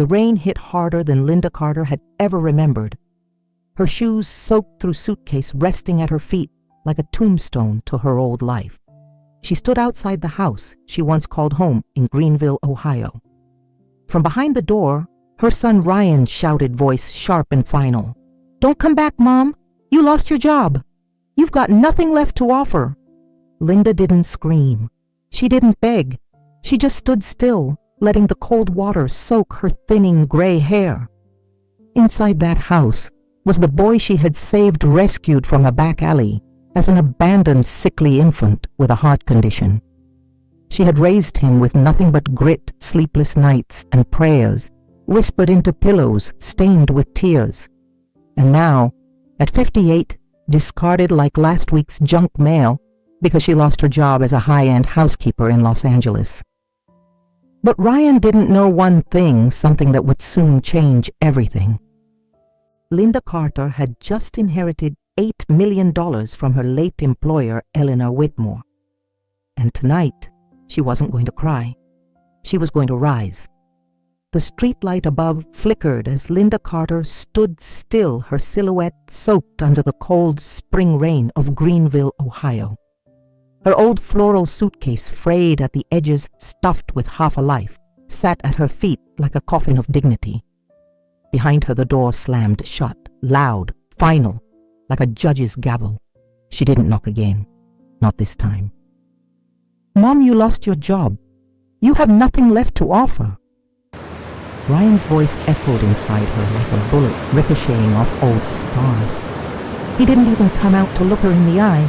The rain hit harder than Linda Carter had ever remembered. Her shoes soaked through suitcase resting at her feet like a tombstone to her old life. She stood outside the house she once called home in Greenville, Ohio. From behind the door, her son Ryan shouted, voice sharp and final, "Don't come back, Mom. You lost your job. You've got nothing left to offer." Linda didn't scream. She didn't beg. She just stood still, letting the cold water soak her thinning gray hair. Inside that house was the boy she had saved, rescued from a back alley as an abandoned, sickly infant with a heart condition. She had raised him with nothing but grit, sleepless nights, and prayers, whispered into pillows stained with tears. And now, at 58, discarded like last week's junk mail because she lost her job as a high-end housekeeper in Los Angeles. But Ryan didn't know one thing, something that would soon change everything. Linda Carter had just inherited $8 million from her late employer, Eleanor Whitmore. And tonight, she wasn't going to cry. She was going to rise. The streetlight above flickered as Linda Carter stood still, her silhouette soaked under the cold spring rain of Greenville, Ohio. Her old floral suitcase, frayed at the edges, stuffed with half a life, sat at her feet like a coffin of dignity. Behind her the door slammed shut, loud, final, like a judge's gavel. She didn't knock again. Not this time. "Mom, you lost your job. You have nothing left to offer." Ryan's voice echoed inside her like a bullet ricocheting off old scars. He didn't even come out to look her in the eye.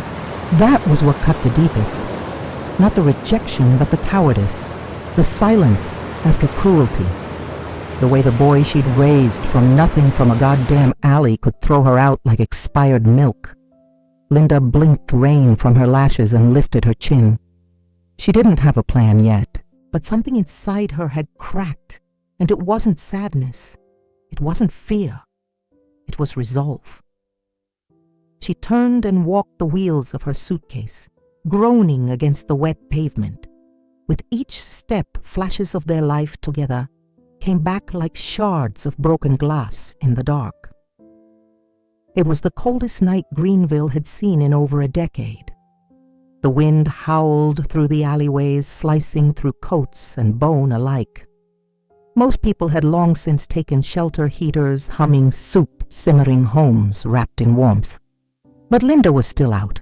That was what cut the deepest. Not the rejection, but the cowardice. The silence after cruelty. The way the boy she'd raised from nothing from a goddamn alley could throw her out like expired milk. Linda blinked rain from her lashes and lifted her chin. She didn't have a plan yet, but something inside her had cracked, and it wasn't sadness. It wasn't fear. It was resolve. She turned and walked the wheels of her suitcase, groaning against the wet pavement. With each step, flashes of their life together came back like shards of broken glass in the dark. It was the coldest night Greenville had seen in over a decade. The wind howled through the alleyways, slicing through coats and bone alike. Most people had long since taken shelter, heaters, humming soup, simmering homes wrapped in warmth. But Linda was still out.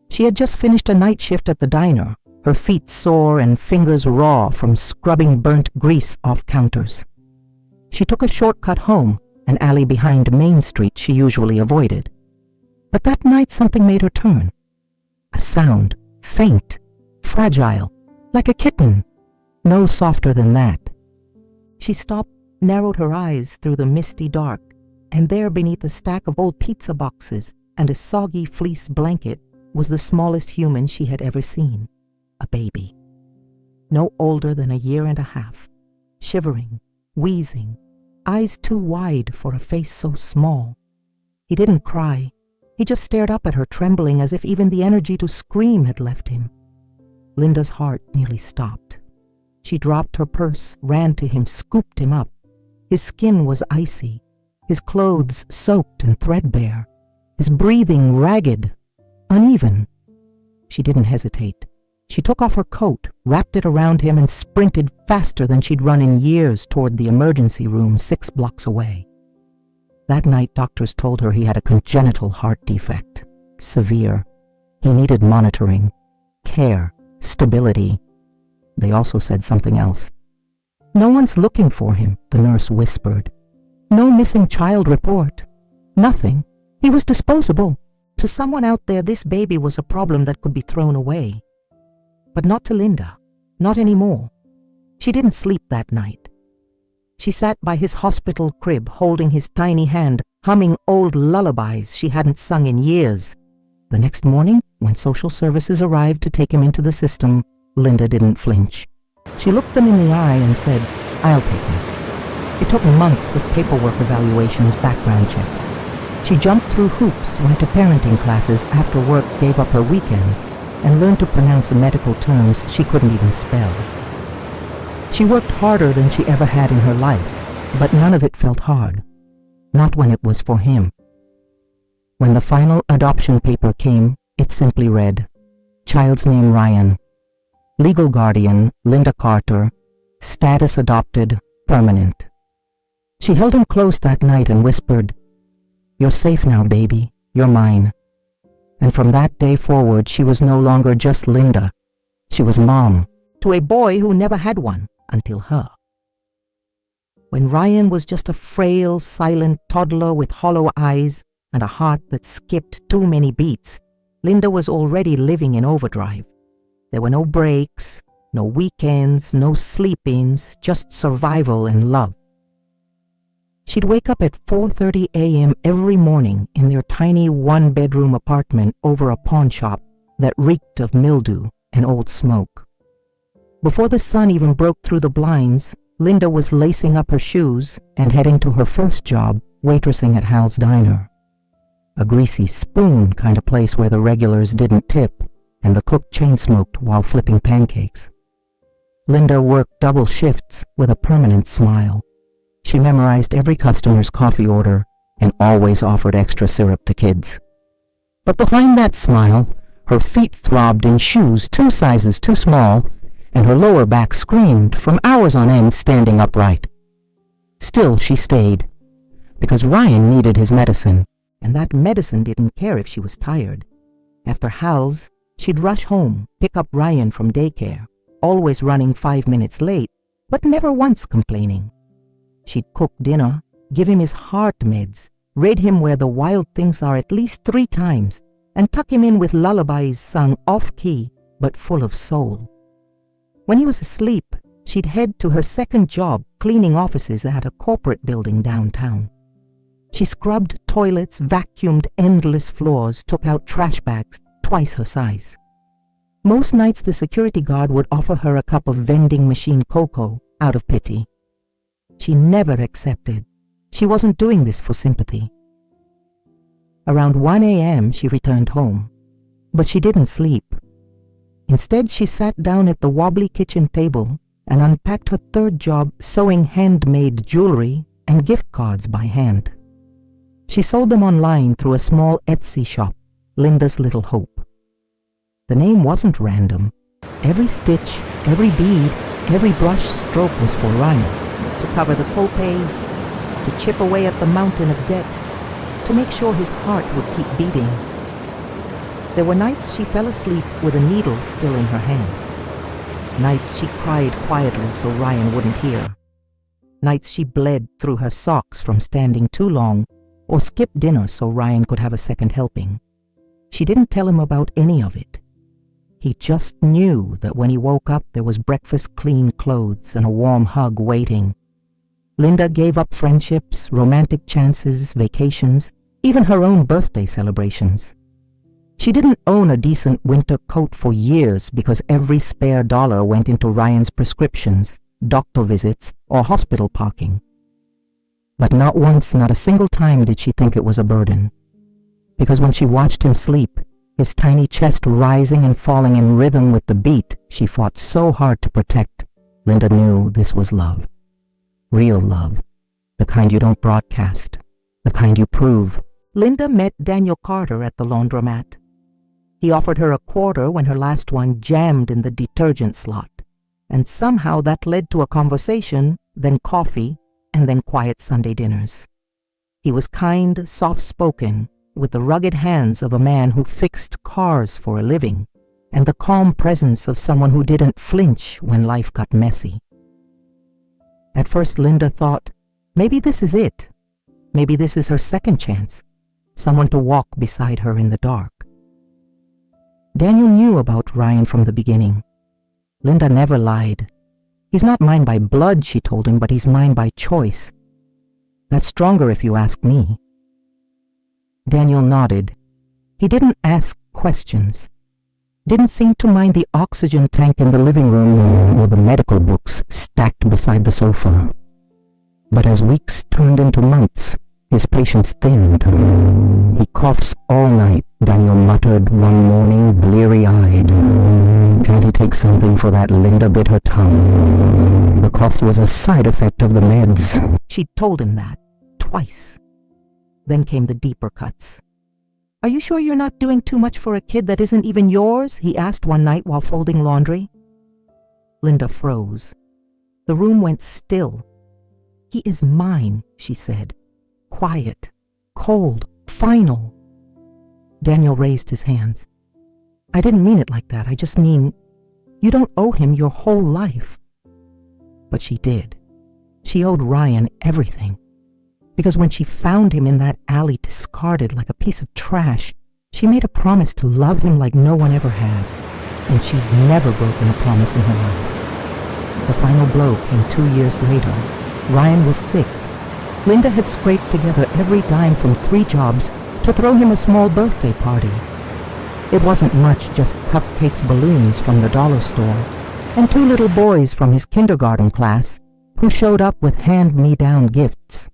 She had just finished a night shift at the diner, her feet sore and fingers raw from scrubbing burnt grease off counters. She took a shortcut home, an alley behind Main Street she usually avoided. But that night something made her turn. A sound, faint, fragile, like a kitten, no softer than that. She stopped, narrowed her eyes through the misty dark, and there beneath a stack of old pizza boxes and a soggy fleece blanket was the smallest human she had ever seen. A baby. No older than a year and a half, shivering, wheezing, eyes too wide for a face so small. He didn't cry. He just stared up at her, trembling as if even the energy to scream had left him. Linda's heart nearly stopped. She dropped her purse, ran to him, scooped him up. His skin was icy, his clothes soaked and threadbare, his breathing ragged, uneven. She didn't hesitate. She took off her coat, wrapped it around him, and sprinted faster than she'd run in years toward the emergency room 6 blocks away. That night, doctors told her he had a congenital heart defect. Severe. He needed monitoring, care, stability. They also said something else. "No one's looking for him," the nurse whispered. "No missing child report. Nothing. He was disposable. To someone out there, this baby was a problem that could be thrown away. But not to Linda. Not anymore. She didn't sleep that night. She sat by his hospital crib, holding his tiny hand, humming old lullabies she hadn't sung in years. The next morning, when social services arrived to take him into the system, Linda didn't flinch. She looked them in the eye and said, "I'll take him." It took months of paperwork evaluations, background checks. She jumped through hoops, went to parenting classes after work, gave up her weekends, and learned to pronounce medical terms she couldn't even spell. She worked harder than she ever had in her life, But none of it felt hard, not when it was for him. When the final adoption paper came, it simply read, child's name Ryan, legal guardian Linda Carter, status adopted, permanent. She held him close that night and whispered, "You're safe now, baby. You're mine." And from that day forward, she was no longer just Linda. She was mom to a boy who never had one until her. When Ryan was just a frail, silent toddler with hollow eyes and a heart that skipped too many beats, Linda was already living in overdrive. There were no breaks, no weekends, no sleep-ins, just survival and love. She'd wake up at 4:30 a.m. every morning in their tiny one-bedroom apartment over a pawn shop that reeked of mildew and old smoke. Before the sun even broke through the blinds, Linda was lacing up her shoes and heading to her first job, waitressing at Hal's Diner. A greasy spoon kind of place where the regulars didn't tip and the cook chain-smoked while flipping pancakes. Linda worked double shifts with a permanent smile. She memorized every customer's coffee order and always offered extra syrup to kids. But behind that smile, her feet throbbed in shoes 2 sizes too small, and her lower back screamed from hours on end standing upright. Still, she stayed, because Ryan needed his medicine, and that medicine didn't care if she was tired. After Hal's, she'd rush home, pick up Ryan from daycare, always running 5 minutes late, but never once complaining. She'd cook dinner, give him his heart meds, read him Where the Wild Things Are at least 3 times, and tuck him in with lullabies sung off-key but full of soul. When he was asleep, she'd head to her second job cleaning offices at a corporate building downtown. She scrubbed toilets, vacuumed endless floors, took out trash bags twice her size. Most nights the security guard would offer her a cup of vending machine cocoa out of pity. She never accepted. She wasn't doing this for sympathy. Around 1 a.m. she returned home, but she didn't sleep. Instead, she sat down at the wobbly kitchen table and unpacked her third job sewing handmade jewelry and gift cards by hand. She sold them online through a small Etsy shop, Linda's Little Hope. The name wasn't random. Every stitch, every bead, every brush stroke was for Ryan. To cover the co-pays, to chip away at the mountain of debt, to make sure his heart would keep beating. There were nights she fell asleep with a needle still in her hand. Nights she cried quietly so Ryan wouldn't hear. Nights she bled through her socks from standing too long or skipped dinner so Ryan could have a second helping. She didn't tell him about any of it. He just knew that when he woke up there was breakfast, clean clothes, and a warm hug waiting. Linda gave up friendships, romantic chances, vacations, even her own birthday celebrations. She didn't own a decent winter coat for years because every spare dollar went into Ryan's prescriptions, doctor visits, or hospital parking. But not once, not a single time did she think it was a burden. Because when she watched him sleep, his tiny chest rising and falling in rhythm with the beat she fought so hard to protect, Linda knew this was love. Real love. The kind you don't broadcast. The kind you prove. Linda met Daniel Carter at the laundromat. He offered her a quarter when her last one jammed in the detergent slot. And somehow that led to a conversation, then coffee, and then quiet Sunday dinners. He was kind, soft-spoken, with the rugged hands of a man who fixed cars for a living, and the calm presence of someone who didn't flinch when life got messy. At first, Linda thought, maybe this is it. Maybe this is her second chance, someone to walk beside her in the dark. Daniel knew about Ryan from the beginning. Linda never lied. He's not mine by blood, she told him, but he's mine by choice. That's stronger if you ask me. Daniel nodded. He didn't ask questions. Didn't seem to mind the oxygen tank in the living room or the medical books stacked beside the sofa. But as weeks turned into months, His patience thinned. He coughs all night, Daniel muttered one morning, bleary-eyed. Can't he take something for that? Linda bit her tongue. The cough was a side effect of the meds. She'd told him that, twice. Then came the deeper cuts. Are you sure you're not doing too much for a kid that isn't even yours? He asked one night while folding laundry. Linda froze. The room went still. He is mine, she said. Quiet, cold, final. Daniel raised his hands. I didn't mean it like that. I just mean, you don't owe him your whole life. But she did. She owed Ryan everything. Because when she found him in that alley discarded like a piece of trash, she made a promise to love him like no one ever had. And she'd never broken a promise in her life. The final blow came 2 years later. Ryan was 6. Linda had scraped together every dime from 3 jobs to throw him a small birthday party. It wasn't much, just cupcakes, balloons from the dollar store, and 2 little boys from his kindergarten class who showed up with hand-me-down gifts.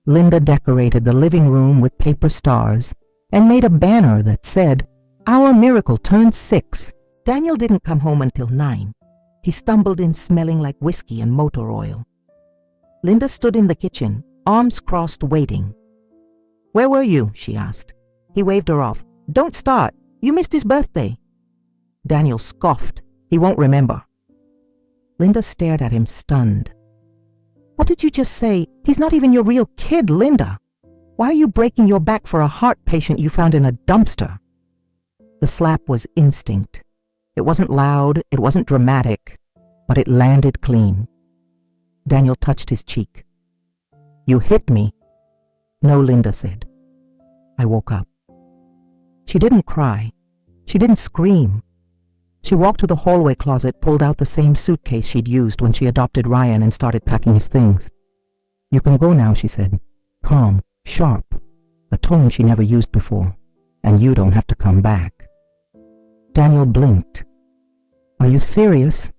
Linda decorated the living room with paper stars and made a banner that said, Our miracle turned 6. Daniel didn't come home until 9. He stumbled in smelling like whiskey and motor oil. Linda stood in the kitchen, arms crossed, waiting. Where were you? She asked. He waved her off. Don't start. You missed his birthday. Daniel scoffed. He won't remember. Linda stared at him, stunned. What did you just say? He's not even your real kid, Linda. Why are you breaking your back for a heart patient you found in a dumpster? The slap was instinct. It wasn't loud, it wasn't dramatic, but it landed clean. Daniel touched his cheek. You hit me. No, Linda said. I woke up. She didn't cry. She didn't scream. She walked to the hallway closet, pulled out the same suitcase she'd used when she adopted Ryan, and started packing his things. You can go now, she said. Calm, sharp, a tone she never used before. And you don't have to come back. Daniel blinked. Are you serious?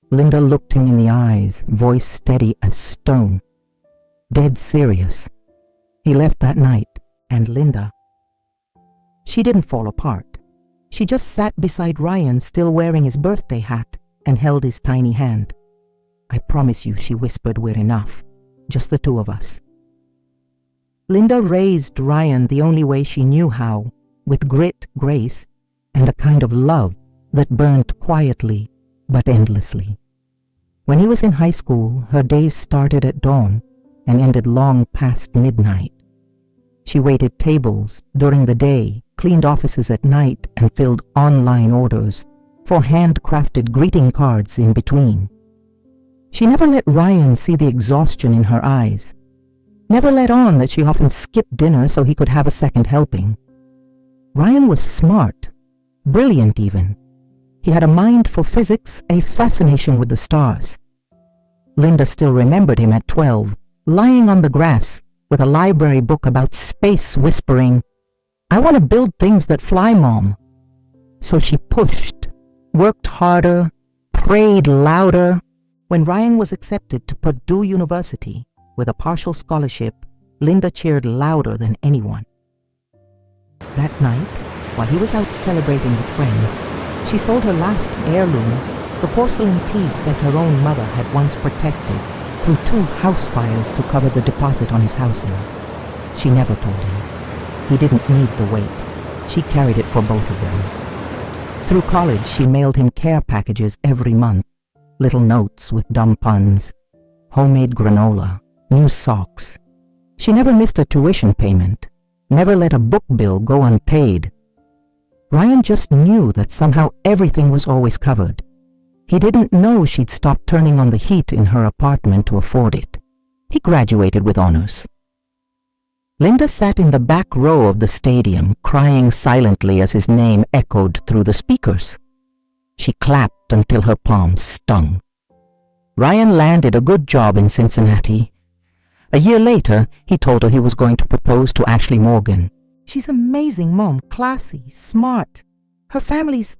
Linda looked him in the eyes, voice steady as stone. Dead serious. He left that night, and Linda. She didn't fall apart. She just sat beside Ryan, still wearing his birthday hat, and held his tiny hand. I promise you, she whispered, we're enough. Just the 2 of us. Linda raised Ryan the only way she knew how, with grit, grace, and a kind of love that burned quietly but endlessly. When he was in high school, her days started at dawn and ended long past midnight. She waited tables during the day, cleaned offices at night, and filled online orders for handcrafted greeting cards in between. She never let Ryan see the exhaustion in her eyes, never let on that she often skipped dinner so he could have a second helping. Ryan was smart, brilliant even. He had a mind for physics, a fascination with the stars. Linda still remembered him at 12, lying on the grass with a library book about space, whispering, I want to build things that fly, Mom. So she pushed, worked harder, prayed louder. When Ryan was accepted to Purdue University with a partial scholarship, Linda cheered louder than anyone. That night, while he was out celebrating with friends, she sold her last heirloom, the porcelain tea set her own mother had once protected through 2 house fires to cover the deposit on his house in. She never told him. He didn't need the weight. She carried it for both of them. Through college, she mailed him care packages every month, little notes with dumb puns, homemade granola, new socks. She never missed a tuition payment, never let a book bill go unpaid. Ryan just knew that somehow everything was always covered. He didn't know she'd stopped turning on the heat in her apartment to afford it. He graduated with honors. Linda sat in the back row of the stadium, crying silently as his name echoed through the speakers. She clapped until her palms stung. Ryan landed a good job in Cincinnati. A year later, he told her he was going to propose to Ashley Morgan. She's amazing, Mom, classy, smart. Her family's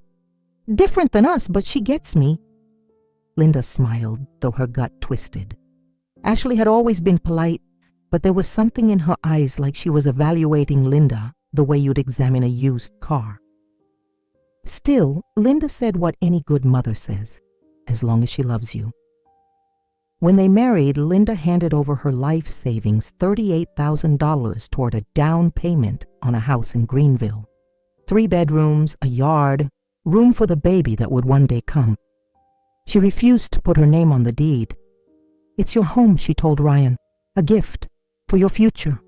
different than us, but she gets me. Linda smiled, though her gut twisted. Ashley had always been polite, but there was something in her eyes like she was evaluating Linda the way you'd examine a used car. Still, Linda said what any good mother says, as long as she loves you. When they married, Linda handed over her life savings, $38,000, toward a down payment on a house in Greenville. 3 bedrooms, a yard, room for the baby that would one day come. She refused to put her name on the deed. "It's your home," she told Ryan, "a gift for your future."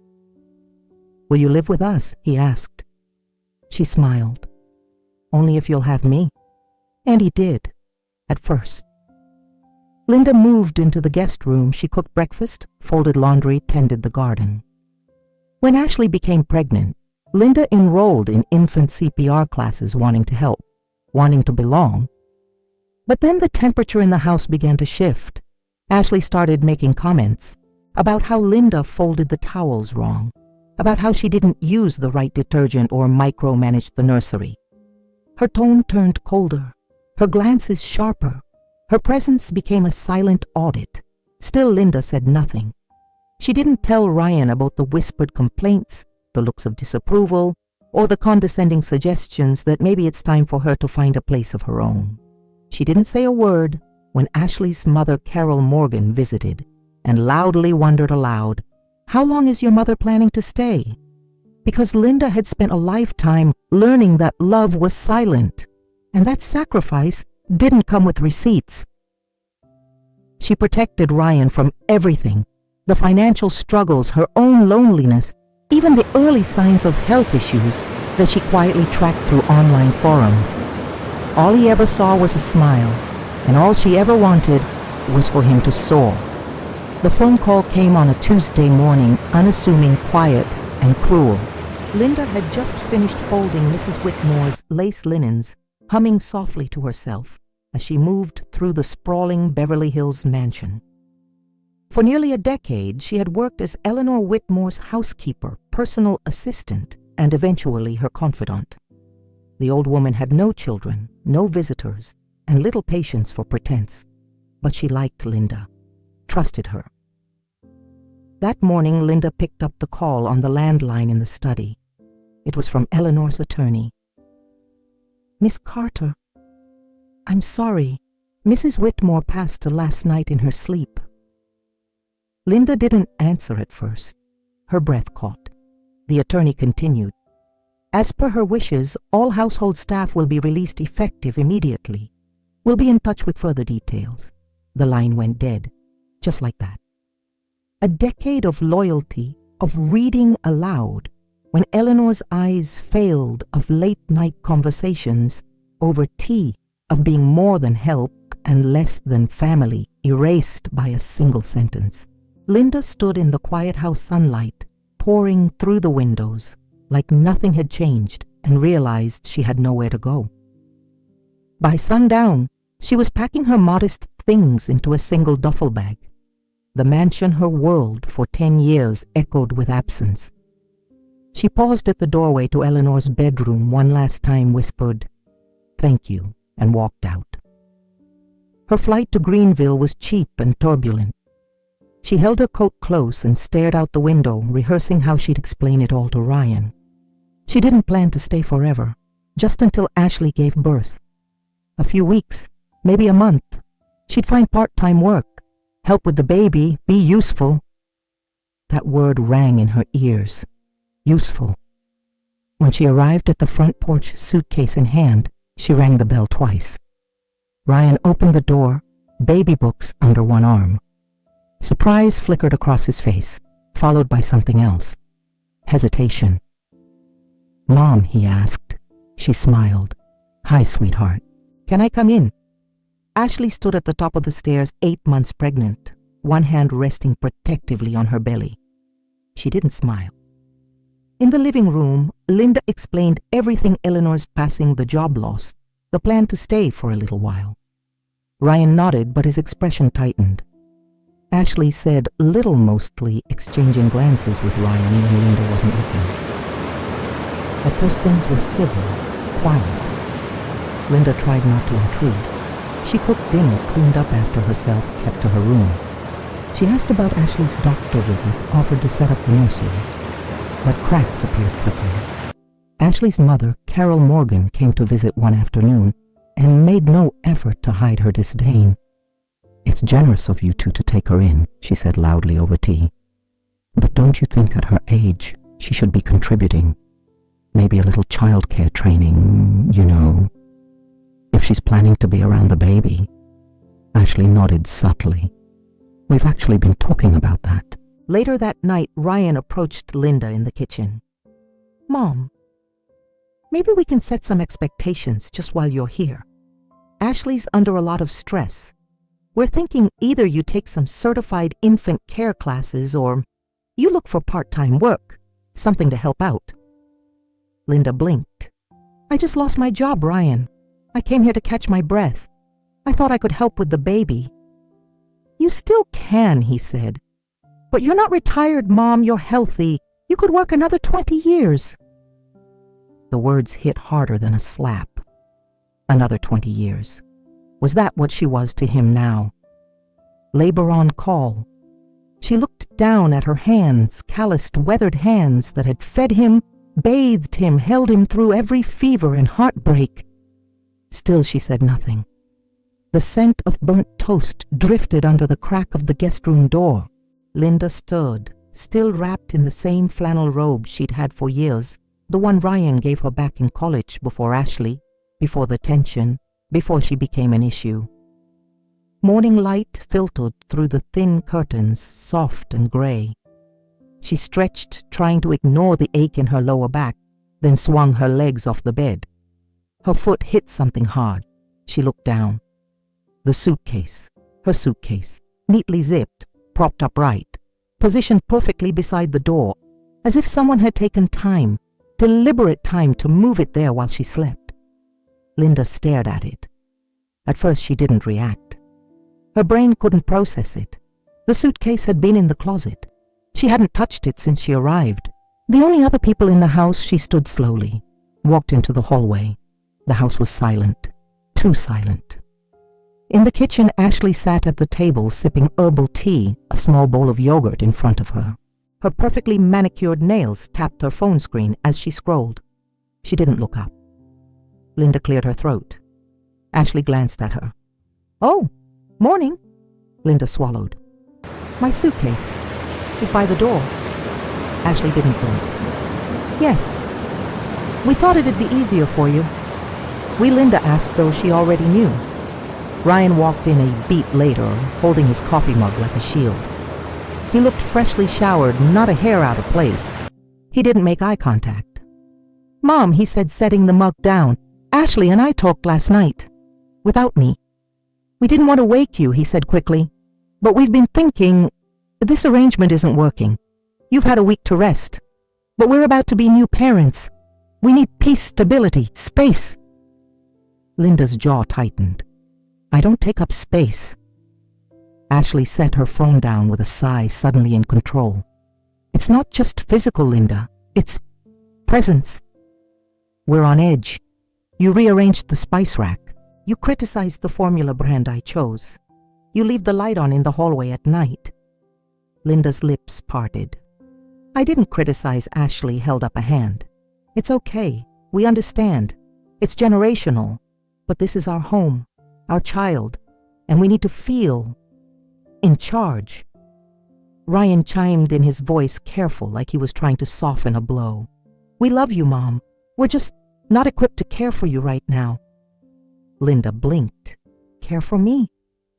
"Will you live with us?" he asked. She smiled. "Only if you'll have me." And he did, at first. Linda moved into the guest room. She cooked breakfast, folded laundry, tended the garden. When Ashley became pregnant, Linda enrolled in infant CPR classes, wanting to help, wanting to belong. But then the temperature in the house began to shift. Ashley started making comments about how Linda folded the towels wrong, about how she didn't use the right detergent or micromanaged the nursery. Her tone turned colder, her glances sharper. Her presence became a silent audit. Still, Linda said nothing. She didn't tell Ryan about the whispered complaints, the looks of disapproval, or the condescending suggestions that maybe it's time for her to find a place of her own. She didn't say a word when Ashley's mother, Carol Morgan, visited and loudly wondered aloud, "How long is your mother planning to stay?" Because Linda had spent a lifetime learning that love was silent, and that sacrifice didn't come with receipts. She protected Ryan from everything, the financial struggles, her own loneliness, even the early signs of health issues that she quietly tracked through online forums. All he ever saw was a smile, and all she ever wanted was for him to soar. The phone call came on a Tuesday morning, unassuming, quiet, and cruel. Linda had just finished folding Mrs. Whitmore's lace linens, humming softly to herself as she moved through the sprawling Beverly Hills mansion. For nearly a decade, she had worked as Eleanor Whitmore's housekeeper, personal assistant, and eventually her confidant. The old woman had no children, no visitors, and little patience for pretense, but she liked Linda, trusted her. That morning, Linda picked up the call on the landline in the study. It was from Eleanor's attorney. "Miss Carter, I'm sorry. Mrs. Whitmore passed last night in her sleep." Linda didn't answer at first. Her breath caught. The attorney continued. "As per her wishes, all household staff will be released effective immediately. We'll be in touch with further details." The line went dead, just like that. A decade of loyalty, of reading aloud, when Eleanor's eyes failed, of late-night conversations over tea, of being more than help and less than family, erased by a single sentence. Linda stood in the quiet house sunlight, pouring through the windows, like nothing had changed, and realized she had nowhere to go. By sundown, she was packing her modest things into a single duffel bag. The mansion, her world for 10 years, echoed with absence. She paused at the doorway to Eleanor's bedroom one last time, whispered, "Thank you," and walked out. Her flight to Greenville was cheap and turbulent. She held her coat close and stared out the window, rehearsing how she'd explain it all to Ryan. She didn't plan to stay forever, just until Ashley gave birth. A few weeks, maybe a month. She'd find part-time work, help with the baby, be useful. That word rang in her ears. Useful. When she arrived at the front porch, suitcase in hand, she rang the bell twice. Ryan opened the door, baby books under one arm. Surprise flickered across his face, followed by something else. Hesitation. "Mom," he asked. She smiled. "Hi, sweetheart. Can I come in?" Ashley stood at the top of the stairs, 8 months pregnant, one hand resting protectively on her belly. She didn't smile. In the living room, Linda explained everything: Eleanor's passing, the job loss, the plan to stay for a little while. Ryan nodded, but his expression tightened. Ashley said little, mostly exchanging glances with Ryan when Linda wasn't looking. At first things were civil, quiet. Linda tried not to intrude. She cooked dinner, cleaned up after herself, kept to her room. She asked about Ashley's doctor visits, offered to set up the nursery, but cracks appeared quickly. Ashley's mother, Carol Morgan, came to visit one afternoon and made no effort to hide her disdain. "It's generous of you two to take her in," she said loudly over tea. "But don't you think at her age she should be contributing? Maybe a little childcare training, you know, if she's planning to be around the baby?" Ashley nodded subtly. "We've actually been talking about that." Later that night, Ryan approached Linda in the kitchen. "Mom, maybe we can set some expectations just while you're here. Ashley's under a lot of stress. We're thinking either you take some certified infant care classes or you look for part-time work, something to help out." Linda blinked. "I just lost my job, Ryan. I came here to catch my breath. I thought I could help with the baby." "You still can," he said. "But you're not retired, Mom. You're healthy. You could work another 20 years. The words hit harder than a slap. Another 20 years. Was that what she was to him now? Labor on call. She looked down at her hands, calloused, weathered hands that had fed him, bathed him, held him through every fever and heartbreak. Still she said nothing. The scent of burnt toast drifted under the crack of the guest room door. Linda stirred, still wrapped in the same flannel robe she'd had for years, the one Ryan gave her back in college before Ashley, before the tension, before she became an issue. Morning light filtered through the thin curtains, soft and gray. She stretched, trying to ignore the ache in her lower back, then swung her legs off the bed. Her foot hit something hard. She looked down. The suitcase, her suitcase, neatly zipped, propped upright, positioned perfectly beside the door, as if someone had taken time, deliberate time to move it there while she slept. Linda stared at it. At first she didn't react. Her brain couldn't process it. The suitcase had been in the closet. She hadn't touched it since she arrived. The only other people in the house, she stood slowly, walked into the hallway. The house was silent, too silent. In the kitchen, Ashley sat at the table sipping herbal tea, a small bowl of yogurt in front of her. Her perfectly manicured nails tapped her phone screen as she scrolled. She didn't look up. Linda cleared her throat. Ashley glanced at her. "Oh, morning." Linda swallowed. "My suitcase is by the door." Ashley didn't blink. "Yes. We thought it'd be easier for you." Linda asked, though she already knew. Ryan walked in a beat later, holding his coffee mug like a shield. He looked freshly showered, not a hair out of place. He didn't make eye contact. "Mom," he said, setting the mug down, "Ashley and I talked last night. Without me. We didn't want to wake you," he said quickly. "But we've been thinking, this arrangement isn't working. You've had a week to rest. But we're about to be new parents. We need peace, stability, space." Linda's jaw tightened. "I don't take up space." Ashley set her phone down with a sigh, suddenly in control. "It's not just physical, Linda. It's presence. We're on edge. You rearranged the spice rack. You criticized the formula brand I chose. You leave the light on in the hallway at night." Linda's lips parted. "I didn't criticize," Ashley held up a hand. "It's okay. We understand. It's generational. But this is our home, our child, and we need to feel in charge." Ryan chimed in, his voice careful, like he was trying to soften a blow. "We love you, Mom. We're just not equipped to care for you right now." Linda blinked. "Care for me?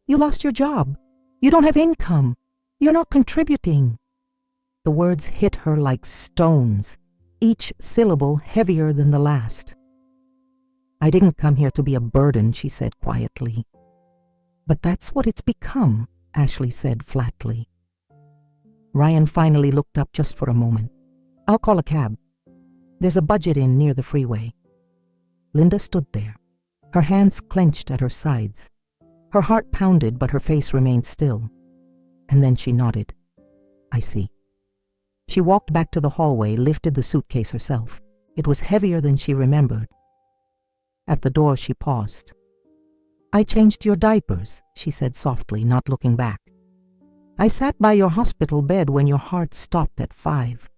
You lost your job. You don't have income. You're not contributing." The words hit her like stones, each syllable heavier than the last. "I didn't come here to be a burden," she said quietly. "But that's what it's become," Ashley said flatly. Ryan finally looked up just for a moment. "I'll call a cab. There's a budget inn near the freeway." Linda stood there, her hands clenched at her sides. Her heart pounded, but her face remained still. And then she nodded. "I see." She walked back to the hallway, lifted the suitcase herself. It was heavier than she remembered. At the door, she paused. "I changed your diapers," she said softly, not looking back. I sat by your hospital bed when your heart stopped at 5.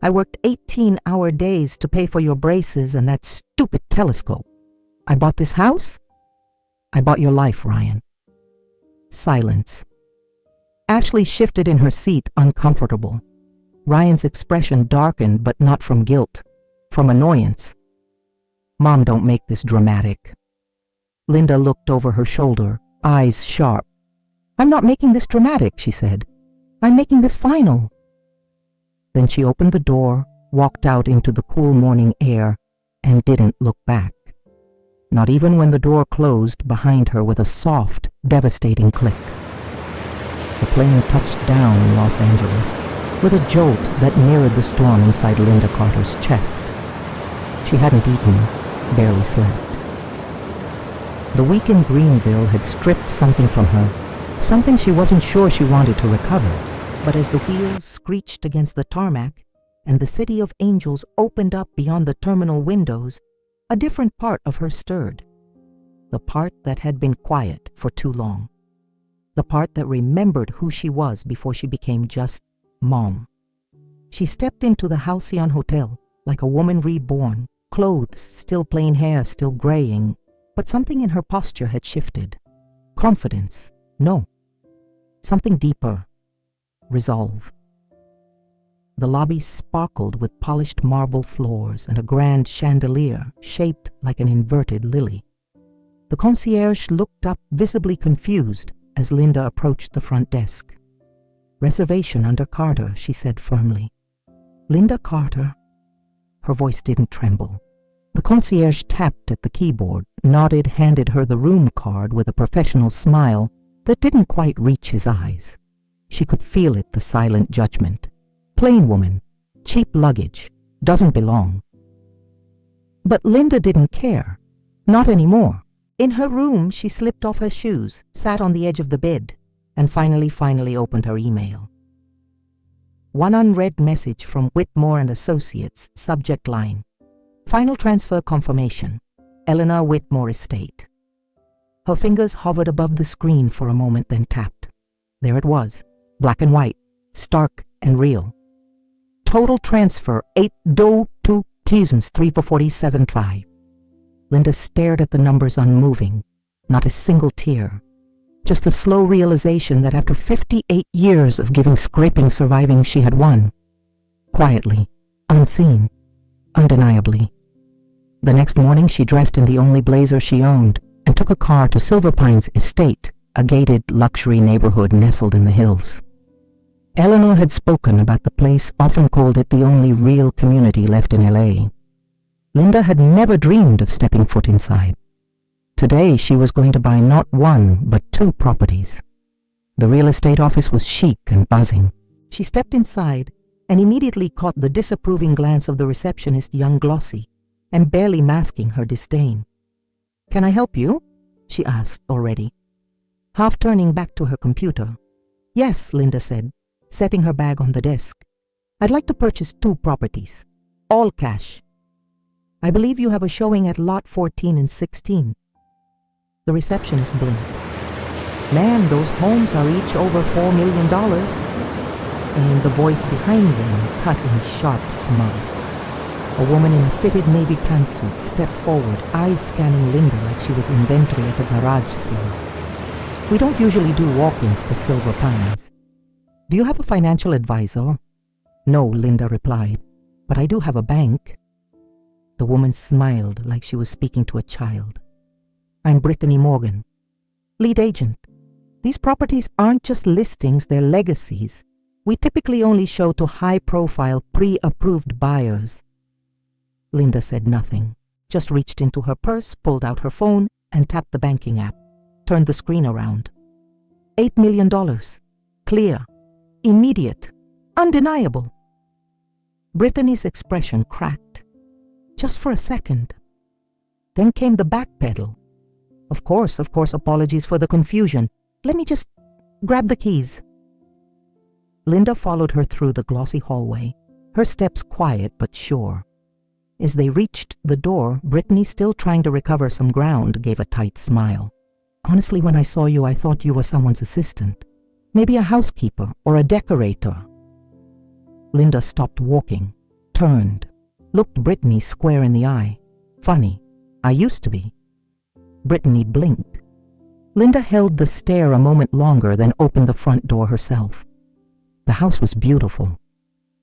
I worked 18-hour days to pay for your braces and that stupid telescope. I bought this house. I bought your life, Ryan. Silence. Ashley shifted in her seat, uncomfortable. Ryan's expression darkened, but not from guilt, from annoyance. Mom, don't make this dramatic. Linda looked over her shoulder, eyes sharp. I'm not making this dramatic, she said. I'm making this final. Then she opened the door, walked out into the cool morning air, and didn't look back. Not even when the door closed behind her with a soft, devastating click. The plane touched down in Los Angeles with a jolt that mirrored the storm inside Linda Carter's chest. She hadn't eaten, barely slept. The week in Greenville had stripped something from her, something she wasn't sure she wanted to recover. But as the wheels screeched against the tarmac and the city of angels opened up beyond the terminal windows, a different part of her stirred. The part that had been quiet for too long. The part that remembered who she was before she became just Mom. She stepped into the Halcyon Hotel like a woman reborn, clothes still plain hair still graying, but something in her posture had shifted. Confidence, no. Something deeper. Resolve. The lobby sparkled with polished marble floors and a grand chandelier shaped like an inverted lily. The concierge looked up, visibly confused, as Linda approached the front desk. Reservation under Carter, she said firmly. Linda Carter. Her voice didn't tremble. The concierge tapped at the keyboard, nodded, handed her the room card with a professional smile that didn't quite reach his eyes. She could feel it, the silent judgment. Plain woman, cheap luggage, doesn't belong. But Linda didn't care. Not anymore. In her room, she slipped off her shoes, sat on the edge of the bed, and finally opened her email. One unread message from Whitmore and Associates, subject line. Final transfer confirmation. Eleanor Whitmore Estate. Her fingers hovered above the screen for a moment, then tapped. There it was, black and white, stark and real. Total transfer 8-2 Teasons 3 for 47.5. Linda stared at the numbers unmoving, not a single tear. Just the slow realization that after 58 years of giving, scraping, surviving, she had won. Quietly, unseen, undeniably. The next morning she dressed in the only blazer she owned and took a car to Silver Pines Estate, a gated luxury neighborhood nestled in the hills. Eleanor had spoken about the place, often called it the only real community left in LA. Linda had never dreamed of stepping foot inside. Today she was going to buy not one, but 2 properties. The real estate office was chic and buzzing. She stepped inside and immediately caught the disapproving glance of the receptionist, young Glossy, and barely masking her disdain. "Can I help you?" she asked already, half turning back to her computer. "Yes," Linda said, setting her bag on the desk. "I'd like to purchase 2 properties, all cash. I believe you have a showing at lot 14 and 16. The receptionist blinked. "Ma'am, those homes are each over $4 million. And the voice behind them cut in sharp smug. A woman in a fitted navy pantsuit stepped forward, eyes scanning Linda like she was inventory at a garage sale. "We don't usually do walk-ins for Silver Pines. Do you have a financial advisor?" "No," Linda replied, "but I do have a bank." The woman smiled like she was speaking to a child. "I'm Brittany Morgan, lead agent. These properties aren't just listings, they're legacies. We typically only show to high-profile, pre-approved buyers." Linda said nothing, just reached into her purse, pulled out her phone, and tapped the banking app, turned the screen around. $8 million. Clear. Immediate. Undeniable. Brittany's expression cracked. Just for a second. Then came the backpedal. Of course, apologies for the confusion. Let me just grab the keys." Linda followed her through the glossy hallway, her steps quiet but sure. As they reached the door, Brittany, still trying to recover some ground, gave a tight smile. "Honestly, when I saw you, I thought you were someone's assistant." Maybe a housekeeper or a decorator. Linda stopped walking, turned, looked Brittany square in the eye. Funny, I used to be. Brittany blinked. Linda held the stare a moment longer, then opened the front door herself. The house was beautiful.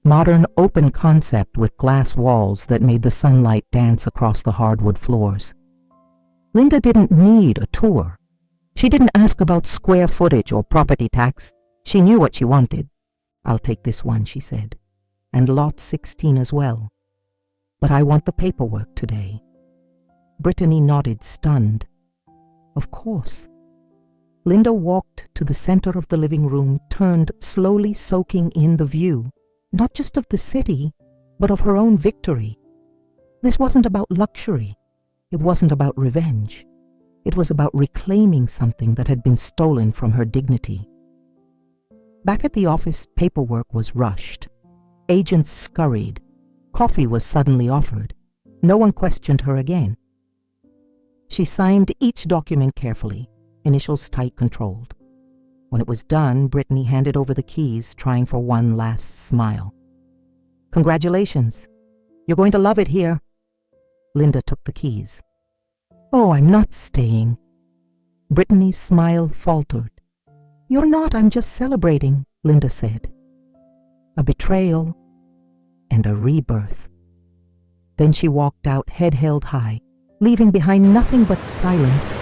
Modern open concept with glass walls that made the sunlight dance across the hardwood floors. Linda didn't need a tour. She didn't ask about square footage or property tax. She knew what she wanted. "I'll take this one," she said, "and lot 16 as well. But I want the paperwork today." Brittany nodded, stunned. "Of course." Linda walked to the center of the living room, turned, slowly soaking in the view, not just of the city, but of her own victory. This wasn't about luxury. It wasn't about revenge. It was about reclaiming something that had been stolen from her dignity. Back at the office, paperwork was rushed. Agents scurried. Coffee was suddenly offered. No one questioned her again. She signed each document carefully, initials tight controlled. When it was done, Brittany handed over the keys, trying for one last smile. "Congratulations. You're going to love it here." Linda took the keys. "Oh, I'm not staying." Brittany's smile faltered. "You're not, I'm just celebrating," Linda said. A betrayal and a rebirth. Then she walked out, head held high, leaving behind nothing but silence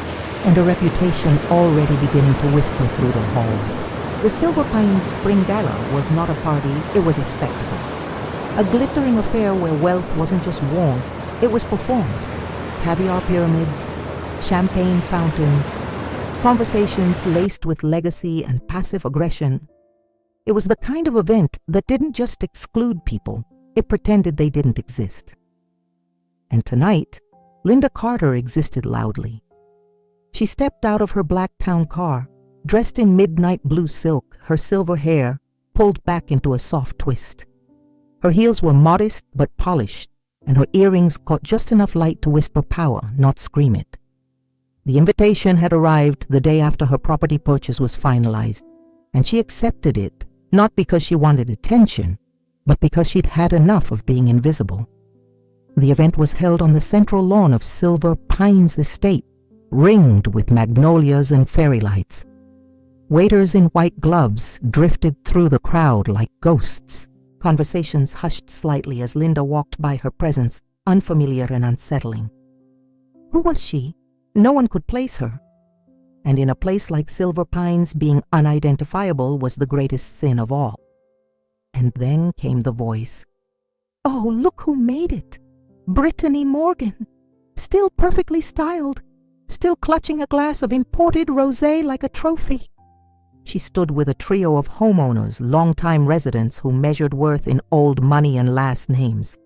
and a reputation already beginning to whisper through the halls. The Silver Pines Spring Gala was not a party, it was a spectacle. A glittering affair where wealth wasn't just worn, it was performed. Caviar pyramids, champagne fountains, conversations laced with legacy and passive aggression. It was the kind of event that didn't just exclude people, it pretended they didn't exist. And tonight, Linda Carter existed loudly. She stepped out of her black town car, dressed in midnight blue silk, her silver hair pulled back into a soft twist. Her heels were modest but polished, and her earrings caught just enough light to whisper power, not scream it. The invitation had arrived the day after her property purchase was finalized, and she accepted it, not because she wanted attention, but because she'd had enough of being invisible. The event was held on the central lawn of Silver Pines Estate, ringed with magnolias and fairy lights. Waiters in white gloves drifted through the crowd like ghosts. Conversations hushed slightly as Linda walked by her presence, unfamiliar and unsettling. Who was she? No one could place her. And in a place like Silver Pines, being unidentifiable was the greatest sin of all. And then came the voice. "Oh, look who made it! Brittany Morgan! Still perfectly styled, still clutching a glass of imported rosé like a trophy." She stood with a trio of homeowners, longtime residents who measured worth in old money and last names.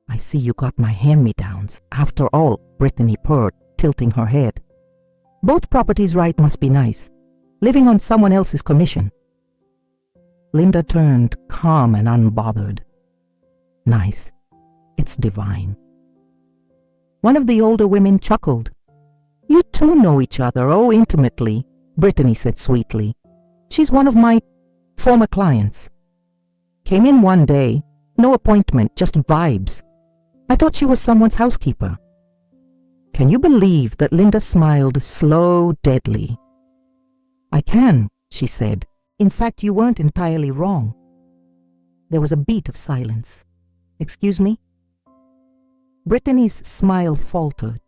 "I see you got my hand-me-downs. After all," Brittany purred, tilting her head. "Both properties right must be nice. Living on someone else's commission." Linda turned, calm and unbothered. "Nice. It's divine." One of the older women chuckled. "You two know each other, oh, intimately," Brittany said sweetly. "She's one of my former clients. Came in one day, no appointment, just vibes. I thought she was someone's housekeeper." Can you believe that Linda smiled slow, deadly? "I can," she said. "In fact, you weren't entirely wrong." There was a beat of silence. "Excuse me?" Brittany's smile faltered.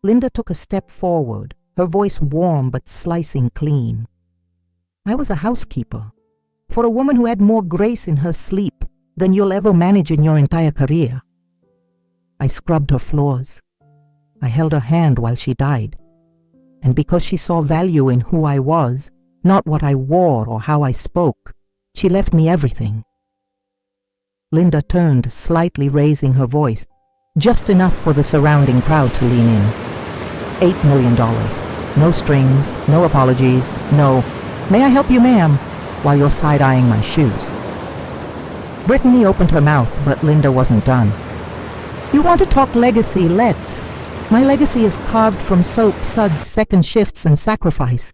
Linda took a step forward, her voice warm but slicing clean. "I was a housekeeper for a woman who had more grace in her sleep than you'll ever manage in your entire career. I scrubbed her floors. I held her hand while she died. And because she saw value in who I was, not what I wore or how I spoke, she left me everything." Linda turned, slightly raising her voice, just enough for the surrounding crowd to lean in. $8 million. No strings, no apologies, no, "May I help you, ma'am?" while you're side-eyeing my shoes. Brittany opened her mouth, but Linda wasn't done. "You want to talk legacy? Let's. My legacy is carved from soap, suds, second shifts, and sacrifice.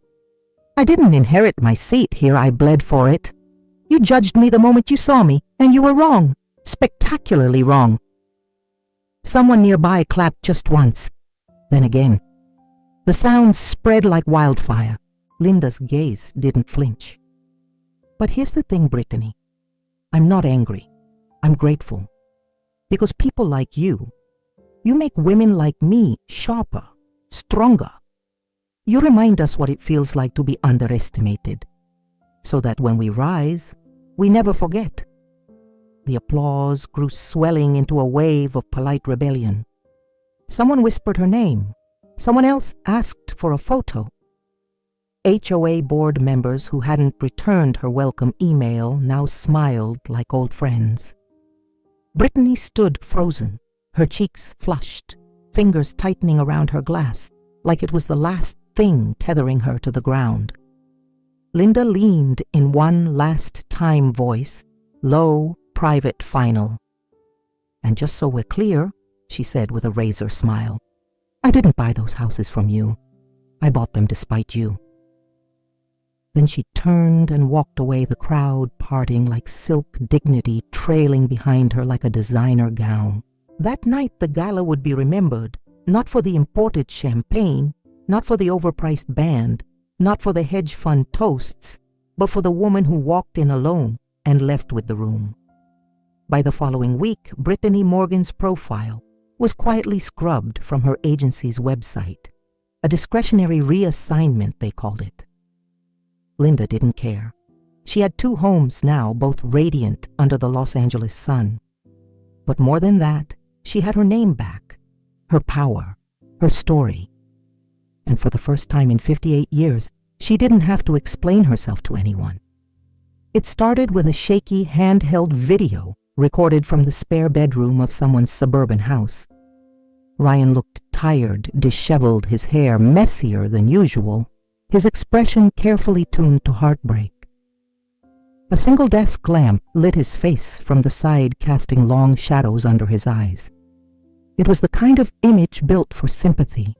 I didn't inherit my seat here, I bled for it. You judged me the moment you saw me, and you were wrong, spectacularly wrong. Someone nearby clapped just once, then again. The sound spread like wildfire. Linda's gaze didn't flinch. But here's the thing, Brittany. I'm not angry. I'm grateful. Because people like you make women like me sharper, stronger. You remind us what it feels like to be underestimated, so that when we rise, we never forget. The applause grew swelling into a wave of polite rebellion. Someone whispered her name. Someone else asked for a photo. HOA board members who hadn't returned her welcome email now smiled like old friends. Brittany stood frozen, her cheeks flushed, fingers tightening around her glass, like it was the last thing tethering her to the ground. Linda leaned in one last time voice, low, private, final. And just so we're clear, she said with a razor smile, I didn't buy those houses from you. I bought them despite you. Then she turned and walked away, the crowd parting like silk dignity trailing behind her like a designer gown. That night the gala would be remembered, not for the imported champagne, not for the overpriced band, not for the hedge fund toasts, but for the woman who walked in alone and left with the room. By the following week, Brittany Morgan's profile was quietly scrubbed from her agency's website. A discretionary reassignment, they called it. Linda didn't care. She had 2 homes now, both radiant under the Los Angeles sun. But more than that, she had her name back, her power, her story. And for the first time in 58 years, she didn't have to explain herself to anyone. It started with a shaky handheld video recorded from the spare bedroom of someone's suburban house. Ryan looked tired, disheveled, his hair messier than usual, his expression carefully tuned to heartbreak. A single desk lamp lit his face from the side, casting long shadows under his eyes. It was the kind of image built for sympathy.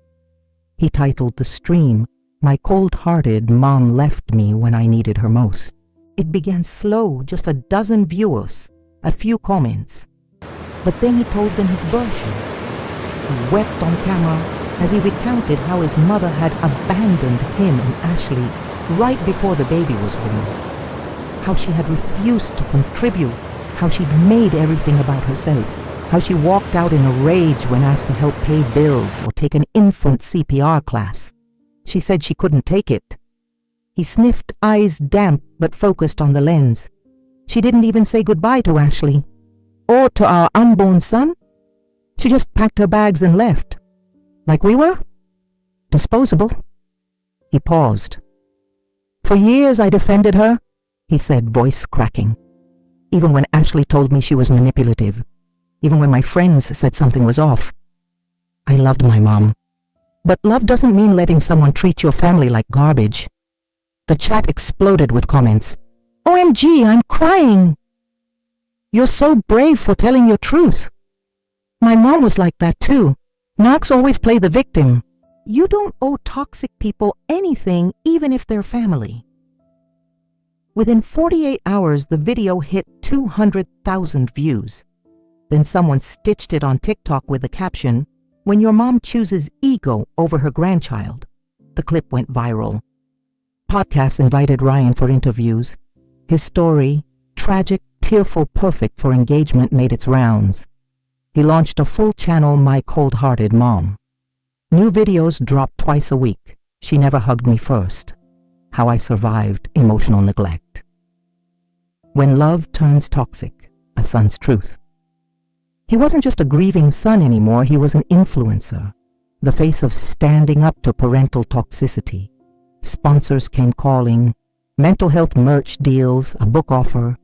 He titled the stream, My Cold-Hearted Mom Left Me When I Needed Her Most. It began slow, just a dozen viewers, a few comments. But then he told them his version. He wept on camera as he recounted how his mother had abandoned him and Ashley right before the baby was born. How she had refused to contribute, how she'd made everything about herself, how she walked out in a rage when asked to help pay bills or take an infant CPR class. She said she couldn't take it. He sniffed, eyes damp but focused on the lens. She didn't even say goodbye to Ashley. Or to our unborn son. She just packed her bags and left. Like we were? Disposable. He paused. For years I defended her, he said, voice cracking. Even when Ashley told me she was manipulative. Even when my friends said something was off. I loved my mom. But love doesn't mean letting someone treat your family like garbage. The chat exploded with comments. OMG, I'm crying. You're so brave for telling your truth. My mom was like that too. Narcs always play the victim. You don't owe toxic people anything, even if they're family. Within 48 hours, the video hit 200,000 views. Then someone stitched it on TikTok with the caption, When your mom chooses ego over her grandchild. The clip went viral. Podcasts invited Ryan for interviews. His story, tragic, tearful, perfect for engagement, made its rounds. He launched a full channel, My Cold-Hearted Mom. New videos dropped twice a week. She never hugged me first. How I survived emotional neglect. When love turns toxic, a son's truth. He wasn't just a grieving son anymore, he was an influencer, the face of standing up to parental toxicity. Sponsors came calling, mental health merch deals, a book offer,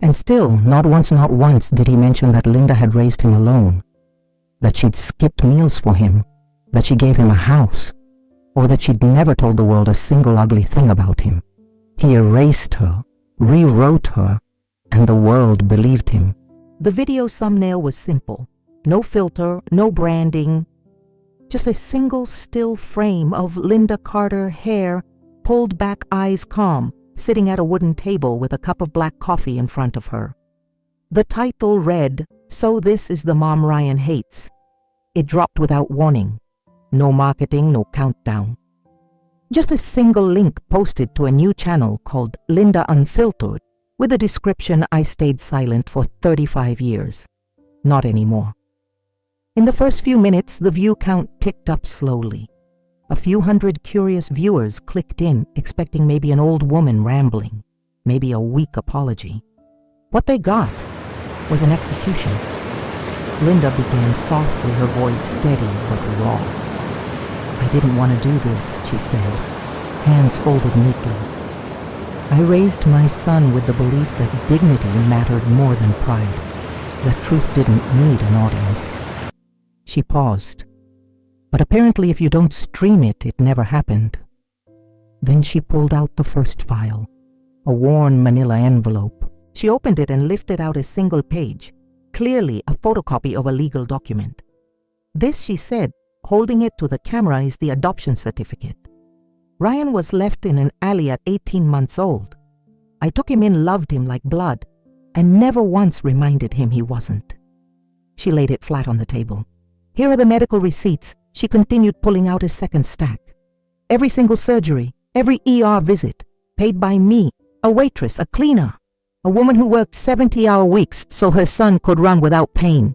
and still, not once did he mention that Linda had raised him alone, that she'd skipped meals for him, that she gave him a house, or that she'd never told the world a single ugly thing about him. He erased her, rewrote her, and the world believed him. The video thumbnail was simple. No filter, no branding, just a single still frame of Linda Carter, hair pulled back, eyes calm, sitting at a wooden table with a cup of black coffee in front of her. The title read, "So This is the Mom Ryan Hates." It dropped without warning. No marketing, no countdown. Just a single link posted to a new channel called Linda Unfiltered with a description, "I stayed silent for 35 years. Not anymore." In the first few minutes, the view count ticked up slowly. A few hundred curious viewers clicked in, expecting maybe an old woman rambling, maybe a weak apology. What they got was an execution. Linda began softly, her voice steady but raw. "I didn't want to do this," she said, hands folded neatly. "I raised my son with the belief that dignity mattered more than pride, that truth didn't need an audience." She paused. "But apparently if you don't stream it, it never happened." Then she pulled out the first file, a worn manila envelope. She opened it and lifted out a single page, clearly a photocopy of a legal document. "This," she said, holding it to the camera, "is the adoption certificate. Ryan was left in an alley at 18 months old. I took him in, loved him like blood, and never once reminded him he wasn't." She laid it flat on the table. "Here are the medical receipts," she continued, pulling out a second stack. "Every single surgery, every ER visit, paid by me, a waitress, a cleaner, a woman who worked 70-hour weeks so her son could run without pain.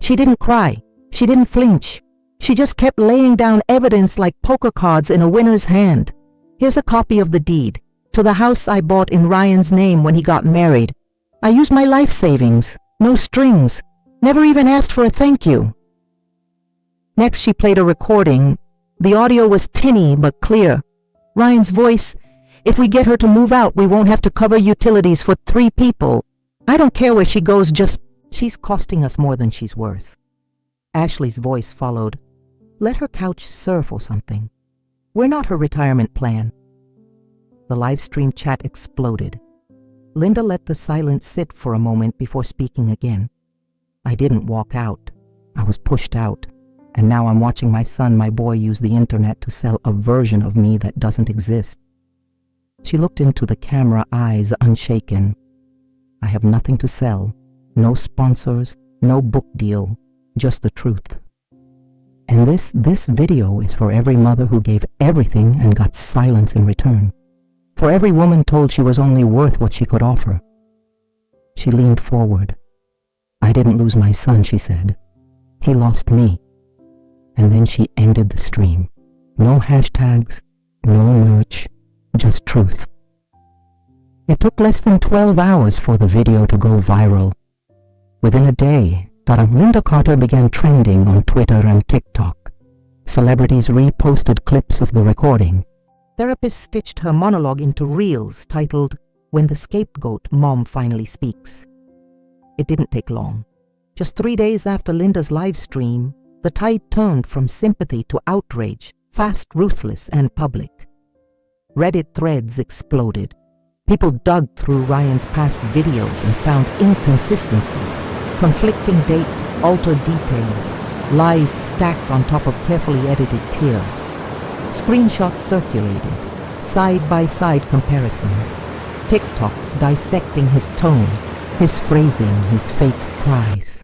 She didn't cry. She didn't flinch. She just kept laying down evidence like poker cards in a winner's hand. Here's a copy of the deed to the house I bought in Ryan's name when he got married. I used my life savings, no strings, never even asked for a thank you." Next, she played a recording. The audio was tinny but clear. Ryan's voice, "If we get her to move out, we won't have to cover utilities for 3 people. I don't care where she goes, just, she's costing us more than she's worth." Ashley's voice followed. "Let her couch surf or something. We're not her retirement plan." The live stream chat exploded. Linda let the silence sit for a moment before speaking again. "I didn't walk out. I was pushed out. And now I'm watching my son, my boy, use the internet to sell a version of me that doesn't exist." She looked into the camera, eyes unshaken. "I have nothing to sell. No sponsors, no book deal, just the truth. And this video is for every mother who gave everything and got silence in return. For every woman told she was only worth what she could offer." She leaned forward. "I didn't lose my son," she said. "He lost me." And then she ended the stream. No hashtags, no merch, just truth. It took less than 12 hours for the video to go viral. Within a day, Linda Carter began trending on Twitter and TikTok. Celebrities reposted clips of the recording. Therapists stitched her monologue into reels titled, "When the Scapegoat Mom Finally Speaks." It didn't take long. Just 3 days after Linda's live stream, the tide turned from sympathy to outrage, fast, ruthless, and public. Reddit threads exploded. People dug through Ryan's past videos and found inconsistencies, conflicting dates, altered details, lies stacked on top of carefully edited tears. Screenshots circulated, side-by-side comparisons, TikToks dissecting his tone, his phrasing, his fake cries.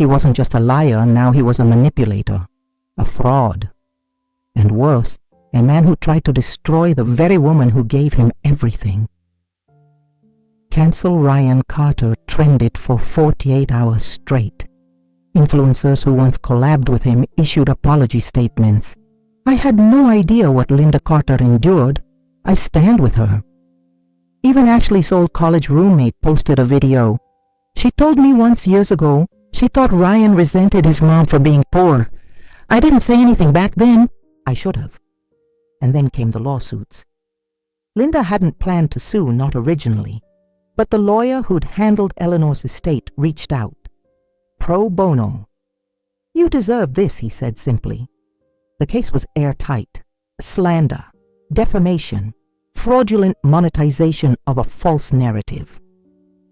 He wasn't just a liar, now he was a manipulator, a fraud. And worse, a man who tried to destroy the very woman who gave him everything. "Cancel Ryan Carter" trended for 48 hours straight. Influencers who once collabed with him issued apology statements. "I had no idea what Linda Carter endured. I stand with her." Even Ashley's old college roommate posted a video. "She told me once years ago she thought Ryan resented his mom for being poor. I didn't say anything back then. I should have." And then came the lawsuits. Linda hadn't planned to sue, not originally, but the lawyer who'd handled Eleanor's estate reached out. Pro bono. "You deserve this," he said simply. The case was airtight. Slander, defamation, fraudulent monetization of a false narrative.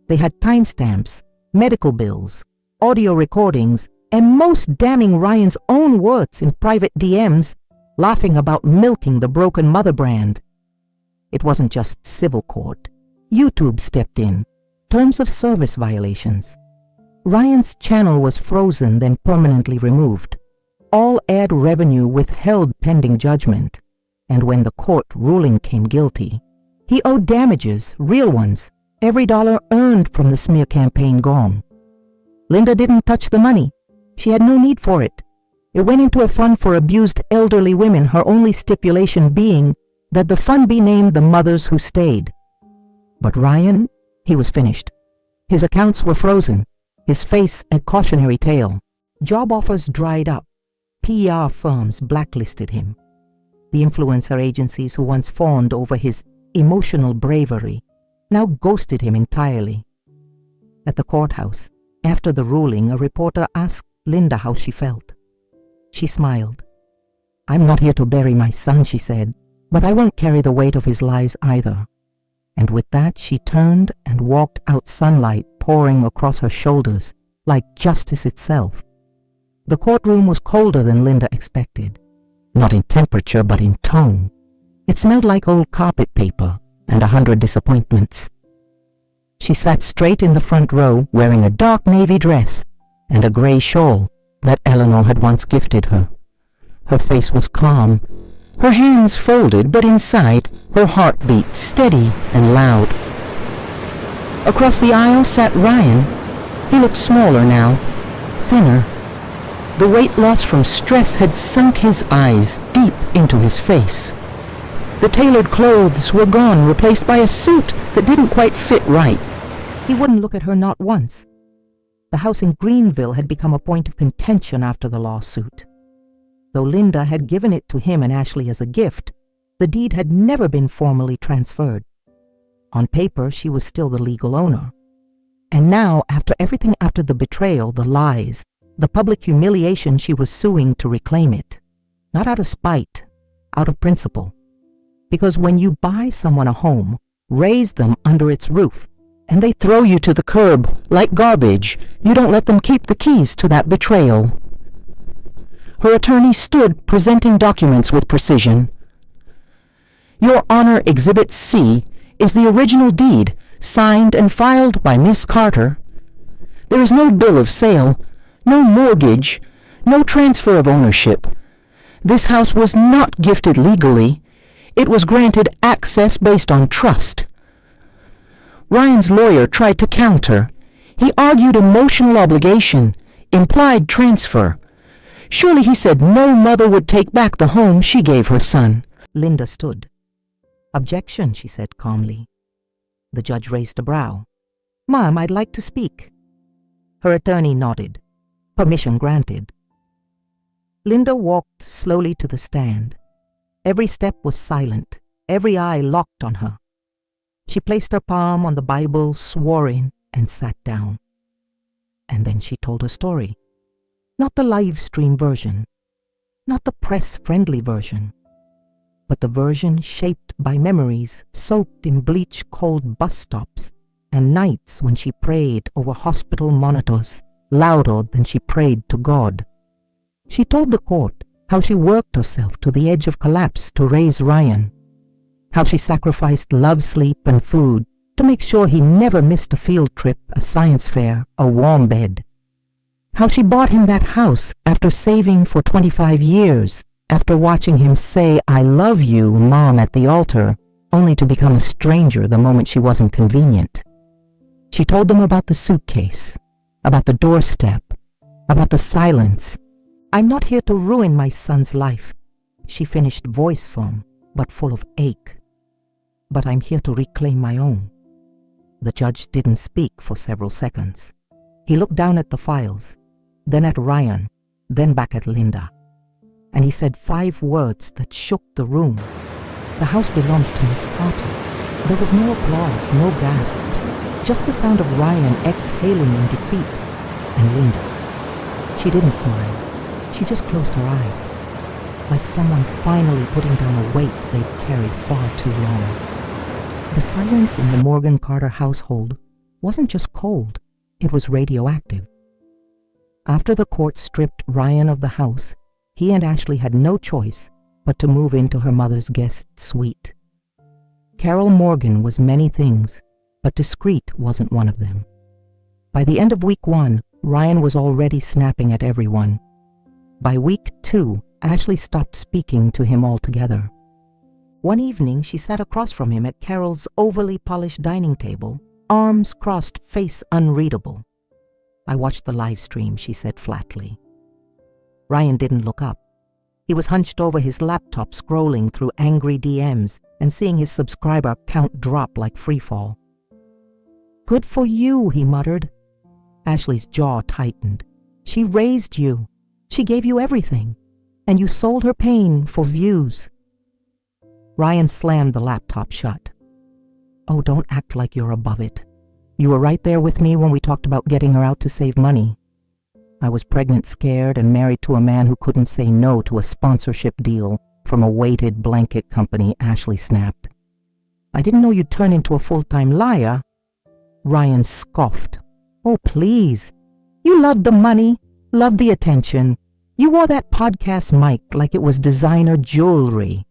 They had timestamps, medical bills, audio recordings, and most damning Ryan's own words in private DMs, laughing about milking the broken mother brand. It wasn't just civil court. YouTube stepped in. Terms of service violations. Ryan's channel was frozen, then permanently removed. All ad revenue withheld pending judgment. And when the court ruling came guilty, he owed damages, real ones, every dollar earned from the smear campaign gone. Linda didn't touch the money. She had no need for it. It went into a fund for abused elderly women, her only stipulation being that the fund be named the mothers who stayed. But Ryan, he was finished. His accounts were frozen, his face a cautionary tale. Job offers dried up. PR firms blacklisted him. The influencer agencies who once fawned over his emotional bravery now ghosted him entirely. At the courthouse, after the ruling, a reporter asked Linda how she felt. She smiled. "I'm not here to bury my son," she said, "but I won't carry the weight of his lies either." And with that, she turned and walked out, sunlight pouring across her shoulders like justice itself. The courtroom was colder than Linda expected. Not in temperature, but in tone. It smelled like old carpet paper and 100 disappointments. She sat straight in the front row, wearing a dark navy dress and a gray shawl that Eleanor had once gifted her. Her face was calm, her hands folded, but inside, her heart beat steady and loud. Across the aisle sat Ryan. He looked smaller now, thinner. The weight loss from stress had sunk his eyes deep into his face. The tailored clothes were gone, replaced by a suit that didn't quite fit right. He wouldn't look at her, not once. The house in Greenville had become a point of contention after the lawsuit. Though Linda had given it to him and Ashley as a gift, the deed had never been formally transferred. On paper, she was still the legal owner. And now, after everything, after the betrayal, the lies, the public humiliation, she was suing to reclaim it. Not out of spite, out of principle. Because when you buy someone a home, raise them under its roof, and they throw you to the curb like garbage, you don't let them keep the keys to that betrayal. Her attorney stood, presenting documents with precision. "Your Honor, Exhibit C is the original deed, signed and filed by Miss Carter. There is no bill of sale, no mortgage, no transfer of ownership. This house was not gifted legally. It was granted access based on trust." Ryan's lawyer tried to counter. He argued emotional obligation, implied transfer. Surely, he said, no mother would take back the home she gave her son. Linda stood. "Objection," she said calmly. The judge raised a brow. "Ma'am, I'd like to speak." Her attorney nodded. Permission granted. Linda walked slowly to the stand. Every step was silent, every eye locked on her. She placed her palm on the Bible, swore in, and sat down. And then she told her story. Not the live stream version, not the press-friendly version, but the version shaped by memories soaked in bleach-cold bus stops and nights when she prayed over hospital monitors louder than she prayed to God. She told the court how she worked herself to the edge of collapse to raise Ryan, how she sacrificed love, sleep, and food to make sure he never missed a field trip, a science fair, a warm bed. How she bought him that house after saving for 25 years, after watching him say, "I love you, Mom," at the altar, only to become a stranger the moment she wasn't convenient. She told them about the suitcase, about the doorstep, about the silence. "I'm not here to ruin my son's life," she finished, voice firm, but full of ache. "But I'm here to reclaim my own." The judge didn't speak for several seconds. He looked down at the files, then at Ryan, then back at Linda. And he said 5 words that shook the room. "The house belongs to Miss Carter." There was no applause, no gasps, just the sound of Ryan exhaling in defeat. And Linda. She didn't smile. She just closed her eyes, like someone finally putting down a weight they'd carried far too long. The silence in the Morgan Carter household wasn't just cold, it was radioactive. After the court stripped Ryan of the house, he and Ashley had no choice but to move into her mother's guest suite. Carol Morgan was many things, but discreet wasn't one of them. By the end of week 1, Ryan was already snapping at everyone. By week 2, Ashley stopped speaking to him altogether. One evening, she sat across from him at Carol's overly polished dining table, arms crossed, face unreadable. "I watched the live stream," she said flatly. Ryan didn't look up. He was hunched over his laptop, scrolling through angry DMs and seeing his subscriber count drop like freefall. "Good for you," he muttered. Ashley's jaw tightened. "She raised you. She gave you everything. And you sold her pain for views." Ryan slammed the laptop shut. "Oh, don't act like you're above it. You were right there with me when we talked about getting her out to save money. I was pregnant, scared, and married to a man who couldn't say no to a sponsorship deal from a weighted blanket company," Ashley snapped. "I didn't know you'd turn into a full-time liar." Ryan scoffed. "Oh, please. You loved the money, loved the attention. You wore that podcast mic like it was designer jewelry."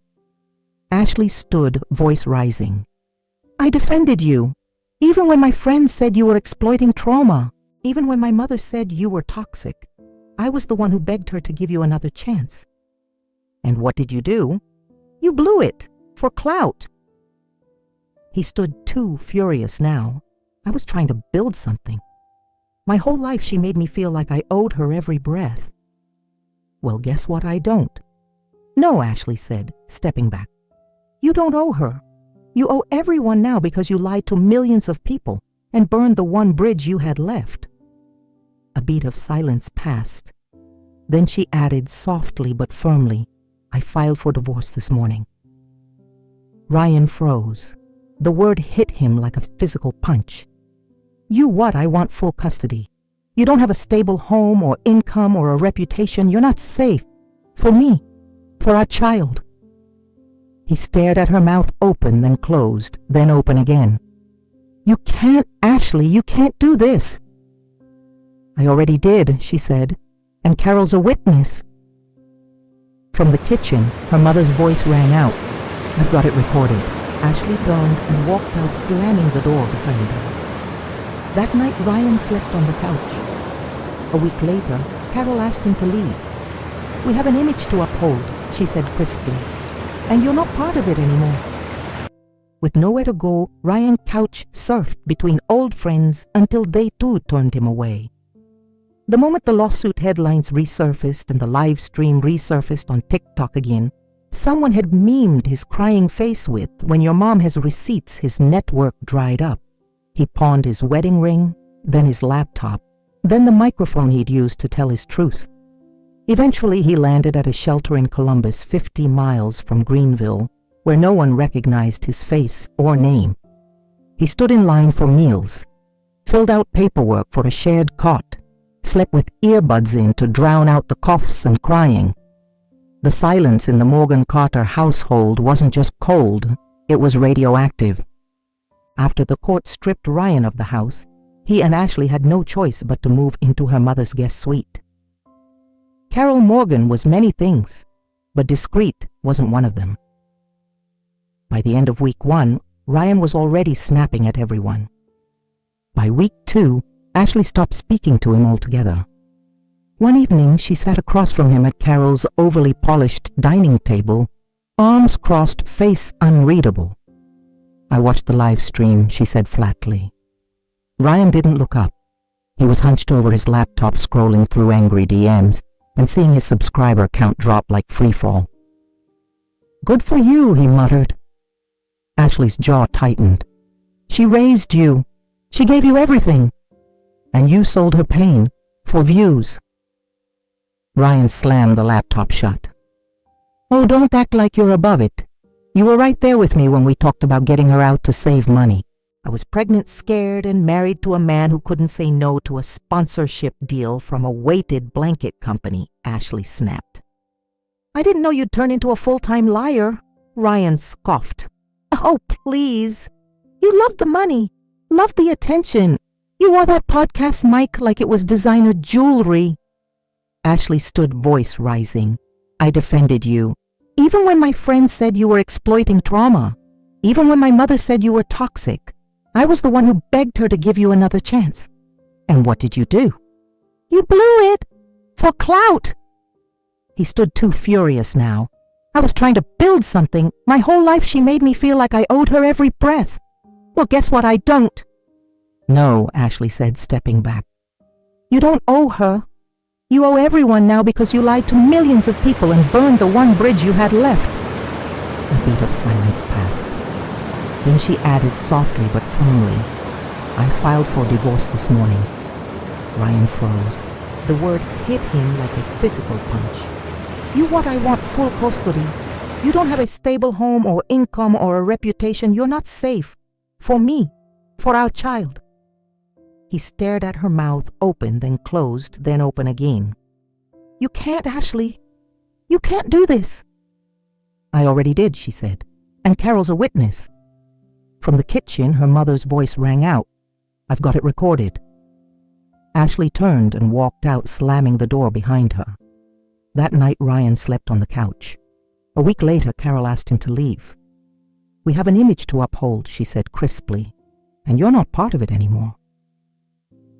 Ashley stood, voice rising. "I defended you, even when my friends said you were exploiting trauma. Even when my mother said you were toxic, I was the one who begged her to give you another chance. And what did you do? You blew it, for clout." He stood too furious now. "I was trying to build something. My whole life she made me feel like I owed her every breath." "Well, guess what? I don't." "No," Ashley said, stepping back. "You don't owe her. You owe everyone now because you lied to millions of people and burned the one bridge you had left." A beat of silence passed. Then she added softly but firmly, "I filed for divorce this morning." Ryan froze. The word hit him like a physical punch. "You what? I want full custody. You don't have a stable home or income or a reputation. You're not safe. For me. For our child." He stared at her, mouth open, then closed, then open again. "You can't, Ashley, you can't do this." "I already did," she said, "and Carol's a witness." From the kitchen, her mother's voice rang out. "I've got it recorded." Ashley turned and walked out, slamming the door behind her. That night, Ryan slept on the couch. A week later, Carol asked him to leave. "We have an image to uphold," she said crisply, "and you're not part of it anymore." With nowhere to go, Ryan couch surfed between old friends until they too turned him away. The moment the lawsuit headlines resurfaced and the live stream resurfaced on TikTok again, someone had memed his crying face with, "When your mom has receipts, his network dried up." He pawned his wedding ring, then his laptop, then the microphone he'd used to tell his truth. Eventually, he landed at a shelter in Columbus, 50 miles from Greenville, where no one recognized his face or name. He stood in line for meals, filled out paperwork for a shared cot, slept with earbuds in to drown out the coughs and crying. The silence in the Morgan Carter household wasn't just cold, it was radioactive. After the court stripped Ryan of the house, he and Ashley had no choice but to move into her mother's guest suite. Carol Morgan was many things, but discreet wasn't one of them. By the end of week 1, Ryan was already snapping at everyone. By week 2, Ashley stopped speaking to him altogether. One evening, she sat across from him at Carol's overly polished dining table, arms crossed, face unreadable. "I watched the live stream," she said flatly. Ryan didn't look up. He was hunched over his laptop, scrolling through angry DMs and seeing his subscriber count drop like freefall. "Good for you," he muttered. Ashley's jaw tightened. "She raised you. She gave you everything. And you sold her pain for views." Ryan slammed the laptop shut. "Oh, don't act like you're above it. You were right there with me when we talked about getting her out to save money. I was pregnant, scared, and married to a man who couldn't say no to a sponsorship deal from a weighted blanket company," Ashley snapped. "I didn't know you'd turn into a full-time liar," Ryan scoffed. "Oh, please. You loved the money, loved the attention. You wore that podcast mic like it was designer jewelry." Ashley stood, voice rising. "I defended you, even when my friends said you were exploiting trauma. Even when my mother said you were toxic, I was the one who begged her to give you another chance. And what did you do? You blew it! For clout! He stood too furious now. I was trying to build something. My whole life she made me feel like I owed her every breath. Well, guess what? I don't. No, Ashley said, stepping back. You don't owe her. You owe everyone now because you lied to millions of people and burned the one bridge you had left. A beat of silence passed. Then she added softly but firmly, I filed for divorce this morning. Ryan froze. The word hit him like a physical punch. You what I want full custody. You don't have a stable home or income or a reputation. You're not safe. For me. For our child. He stared at her mouth, open, then closed, then open again. You can't, Ashley. You can't do this. I already did, she said. And Carol's a witness. From the kitchen, her mother's voice rang out. I've got it recorded. Ashley turned and walked out, slamming the door behind her. That night, Ryan slept on the couch. A week later, Carol asked him to leave. We have an image to uphold, she said crisply, and you're not part of it anymore.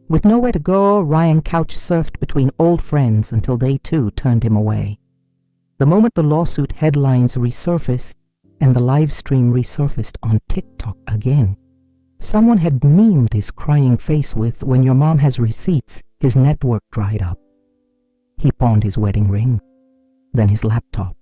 With nowhere to go, Ryan couch-surfed between old friends until they too turned him away. The moment the lawsuit headlines resurfaced and the live stream resurfaced on TikTok again, someone had memed his crying face with, when your mom has receipts, his network dried up. He pawned his wedding ring, then his laptop,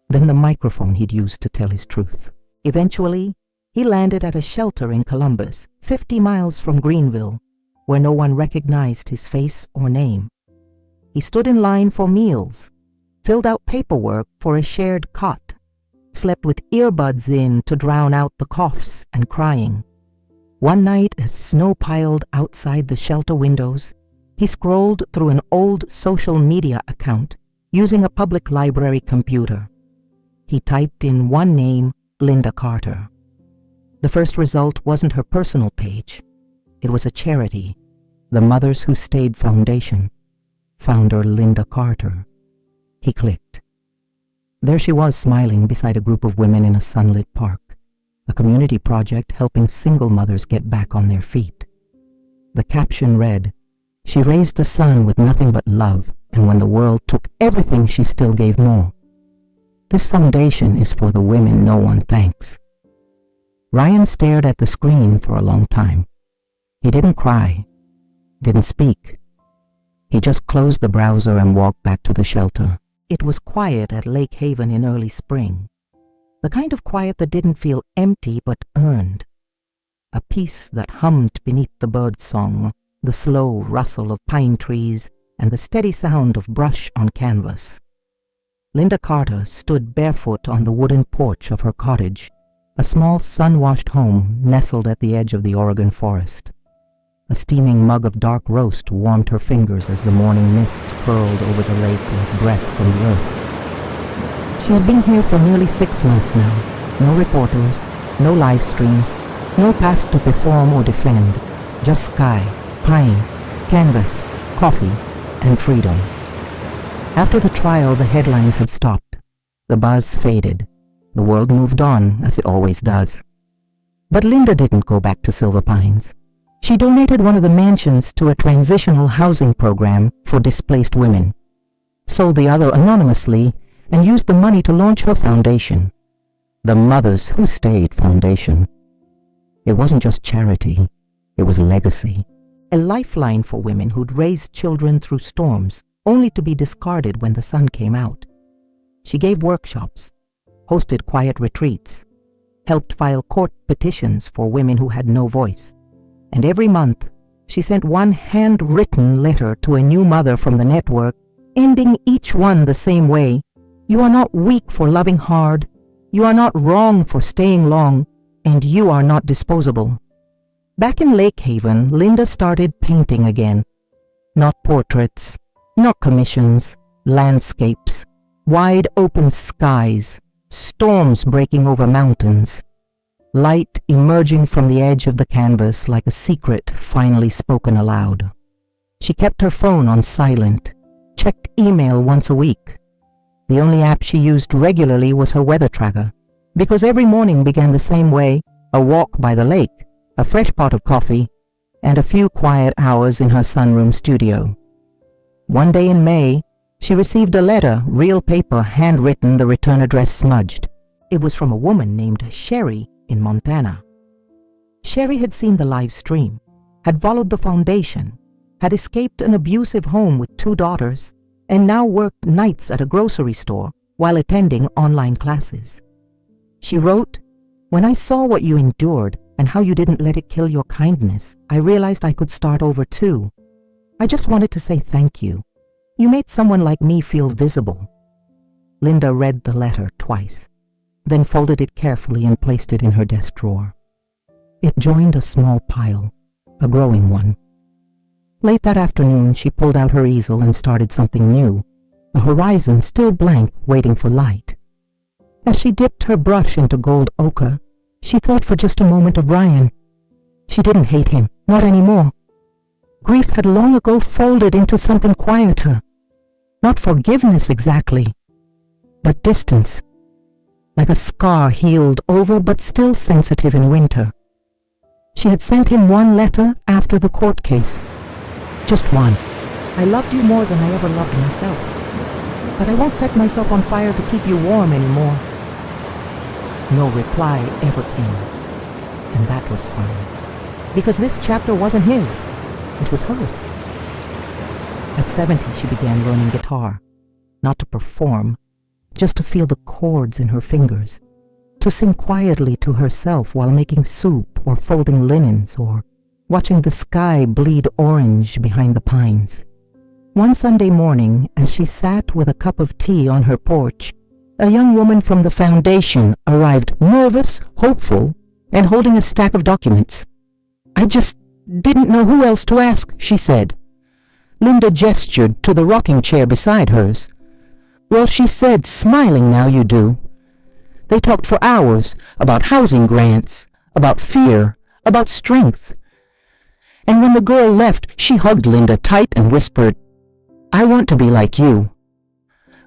then the microphone he'd used to tell his truth. Eventually, he landed at a shelter in Columbus, 50 miles from Greenville, where no one recognized his face or name. He stood in line for meals, filled out paperwork for a shared cot, slept with earbuds in to drown out the coughs and crying. One night, as snow piled outside the shelter windows, he scrolled through an old social media account using a public library computer. He typed in one name, Linda Carter. The first result wasn't her personal page. It was a charity, the Mothers Who Stayed Foundation. Founder Linda Carter. He clicked. There she was, smiling beside a group of women in a sunlit park, a community project helping single mothers get back on their feet. The caption read, She raised a son with nothing but love, and when the world took everything, she still gave more. This foundation is for the women no one thanks. Ryan stared at the screen for a long time. He didn't cry, didn't speak. He just closed the browser and walked back to the shelter. It was quiet at Lake Haven in early spring. The kind of quiet that didn't feel empty but earned. A peace that hummed beneath the birdsong, the slow rustle of pine trees, and the steady sound of brush on canvas. Linda Carter stood barefoot on the wooden porch of her cottage, a small sun-washed home nestled at the edge of the Oregon forest. A steaming mug of dark roast warmed her fingers as the morning mist curled over the lake like breath from the earth. She had been here for nearly 6 months now. No reporters, no live streams, no past to perform or defend. Just sky, pine, canvas, coffee, and freedom. After the trial, the headlines had stopped. The buzz faded. The world moved on, as it always does. But Linda didn't go back to Silver Pines. She donated one of the mansions to a transitional housing program for displaced women, sold the other anonymously, and used the money to launch her foundation, the Mothers Who Stayed Foundation. It wasn't just charity, it was legacy. A lifeline for women who'd raised children through storms, only to be discarded when the sun came out. She gave workshops, hosted quiet retreats, helped file court petitions for women who had no voice. And every month, she sent one handwritten letter to a new mother from the network, ending each one the same way. You are not weak for loving hard, you are not wrong for staying long, and you are not disposable. Back in Lake Haven, Linda started painting again. Not portraits, not commissions, landscapes, wide open skies, storms breaking over mountains. Light emerging from the edge of the canvas like a secret finally spoken aloud. She kept her phone on silent, checked email once a week. The only app she used regularly was her weather tracker. Because every morning began the same way: a walk by the lake, a fresh pot of coffee, and a few quiet hours in her sunroom studio. One day in May, she received a letter, real paper, handwritten, the return address smudged. It was from a woman named Sherry in Montana. Sherry had seen the live stream, had followed the foundation, had escaped an abusive home with 2 daughters, and now worked nights at a grocery store while attending online classes. She wrote, "When I saw what you endured and how you didn't let it kill your kindness, I realized I could start over too. I just wanted to say thank you. You made someone like me feel visible." Linda read the letter twice, then folded it carefully and placed it in her desk drawer. It joined a small pile, a growing one. Late that afternoon, she pulled out her easel and started something new, a horizon still blank, waiting for light. As she dipped her brush into gold ochre, she thought for just a moment of Ryan. She didn't hate him, not anymore. Grief had long ago folded into something quieter. Not forgiveness exactly, but distance, like a scar healed over but still sensitive in winter. She had sent him one letter after the court case. Just one. "I loved you more than I ever loved myself. But I won't set myself on fire to keep you warm anymore." No reply ever came, and that was fine, because this chapter wasn't his, it was hers. At 70, she began learning guitar, not to perform, just to feel the chords in her fingers, to sing quietly to herself while making soup or folding linens or watching the sky bleed orange behind the pines. One Sunday morning, as she sat with a cup of tea on her porch, a young woman from the foundation arrived, nervous, hopeful, and holding a stack of documents. "I just didn't know who else to ask," she said. Linda gestured to the rocking chair beside hers. "Well," she said, smiling, "now you do." They talked for hours about housing grants, about fear, about strength. And when the girl left, she hugged Linda tight and whispered, "I want to be like you."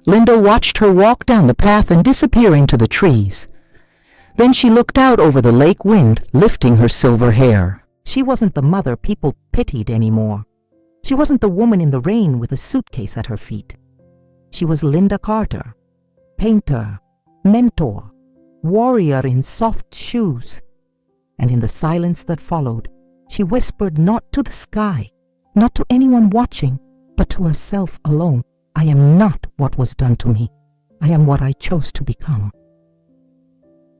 Linda watched her walk down the path and disappear into the trees. Then she looked out over the lake wind, lifting her silver hair. She wasn't the mother people pitied anymore. She wasn't the woman in the rain with a suitcase at her feet. She was Linda Carter, painter, mentor, warrior in soft shoes. And in the silence that followed, she whispered not to the sky, not to anyone watching, but to herself alone, "I am not what was done to me. I am what I chose to become."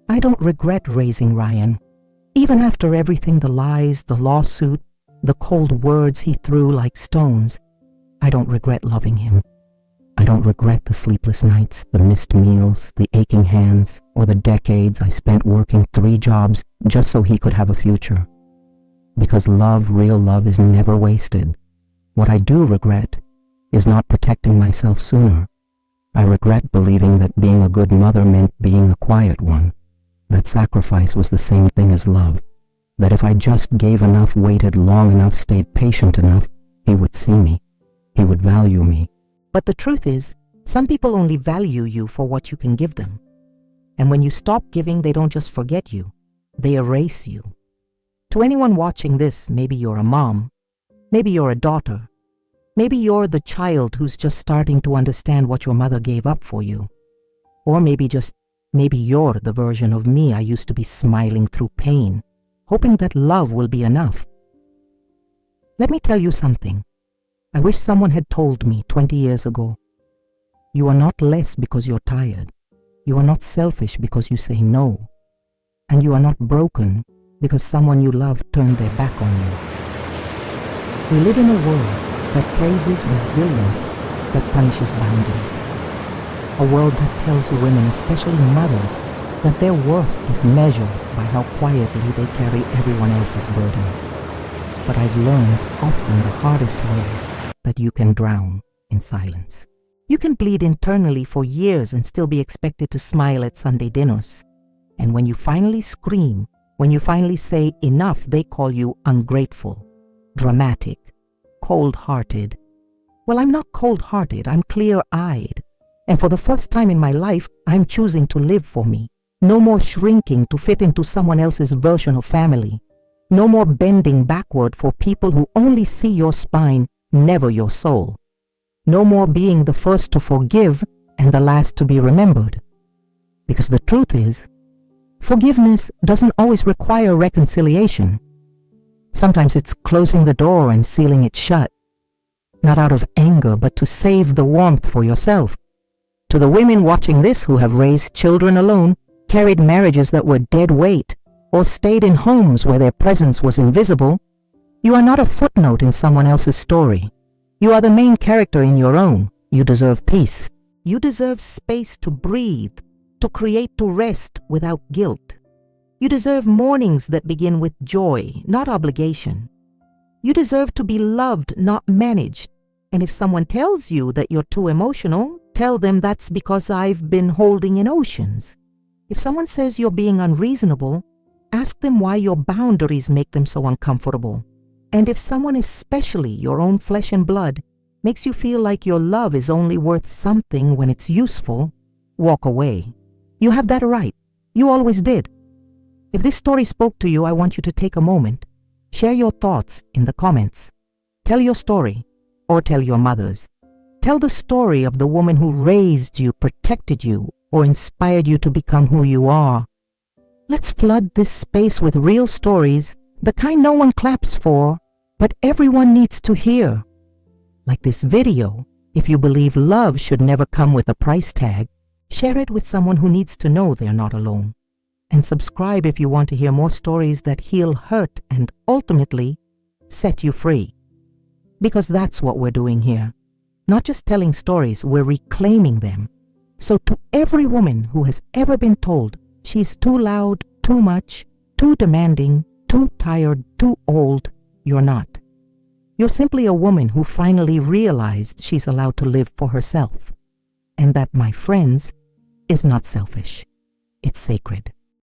I don't regret raising Ryan. Even after everything, the lies, the lawsuit, the cold words he threw like stones, I don't regret loving him. I don't regret the sleepless nights, the missed meals, the aching hands, or the decades I spent working 3 jobs just so he could have a future. Because love, real love, is never wasted. What I do regret is not protecting myself sooner. I regret believing that being a good mother meant being a quiet one, that sacrifice was the same thing as love, that if I just gave enough, waited long enough, stayed patient enough, he would see me, he would value me. But the truth is, some people only value you for what you can give them. And when you stop giving, they don't just forget you, they erase you. To anyone watching this, maybe you're a mom, maybe you're a daughter, maybe you're the child who's just starting to understand what your mother gave up for you. Or maybe you're the version of me I used to be, smiling through pain, hoping that love will be enough. Let me tell you something. I wish someone had told me 20 years ago. You are not less because you're tired. You are not selfish because you say no. And you are not broken because someone you love turned their back on you. We live in a world that praises resilience, that punishes boundaries. A world that tells women, especially mothers, that their worth is measured by how quietly they carry everyone else's burden. But I've learned, often the hardest way, that you can drown in silence. You can bleed internally for years and still be expected to smile at Sunday dinners. And when you finally scream, when you finally say enough, they call you ungrateful, dramatic, cold-hearted. Well, I'm not cold-hearted, I'm clear-eyed. And for the first time in my life, I'm choosing to live for me, No more shrinking to fit into someone else's version of family. No more bending backward for people who only see your spine, never your soul. No more being the first to forgive and the last to be remembered. Because the truth is, forgiveness doesn't always require reconciliation. Sometimes it's closing the door and sealing it shut. Not out of anger, but to save the warmth for yourself. To the women watching this who have raised children alone, carried marriages that were dead weight, or stayed in homes where their presence was invisible, you are not a footnote in someone else's story. You are the main character in your own. You deserve peace. You deserve space to breathe, to create, to rest without guilt. You deserve mornings that begin with joy, not obligation. You deserve to be loved, not managed. And if someone tells you that you're too emotional, tell them that's because I've been holding in oceans. If someone says you're being unreasonable, ask them why your boundaries make them so uncomfortable. And if someone, especially your own flesh and blood, makes you feel like your love is only worth something when it's useful, walk away. You have that right. You always did. If this story spoke to you, I want you to take a moment. Share your thoughts in the comments. Tell your story, or tell your mother's. Tell the story of the woman who raised you, protected you, or inspired you to become who you are. Let's flood this space with real stories, the kind no one claps for, but everyone needs to hear. Like this video, if you believe love should never come with a price tag, share it with someone who needs to know they're not alone. And subscribe if you want to hear more stories that heal hurt and ultimately set you free. Because that's what we're doing here. Not just telling stories, we're reclaiming them. So to every woman who has ever been told she's too loud, too much, too demanding, too tired, too old, you're not. You're simply a woman who finally realized she's allowed to live for herself. And that, my friends, is not selfish. It's sacred.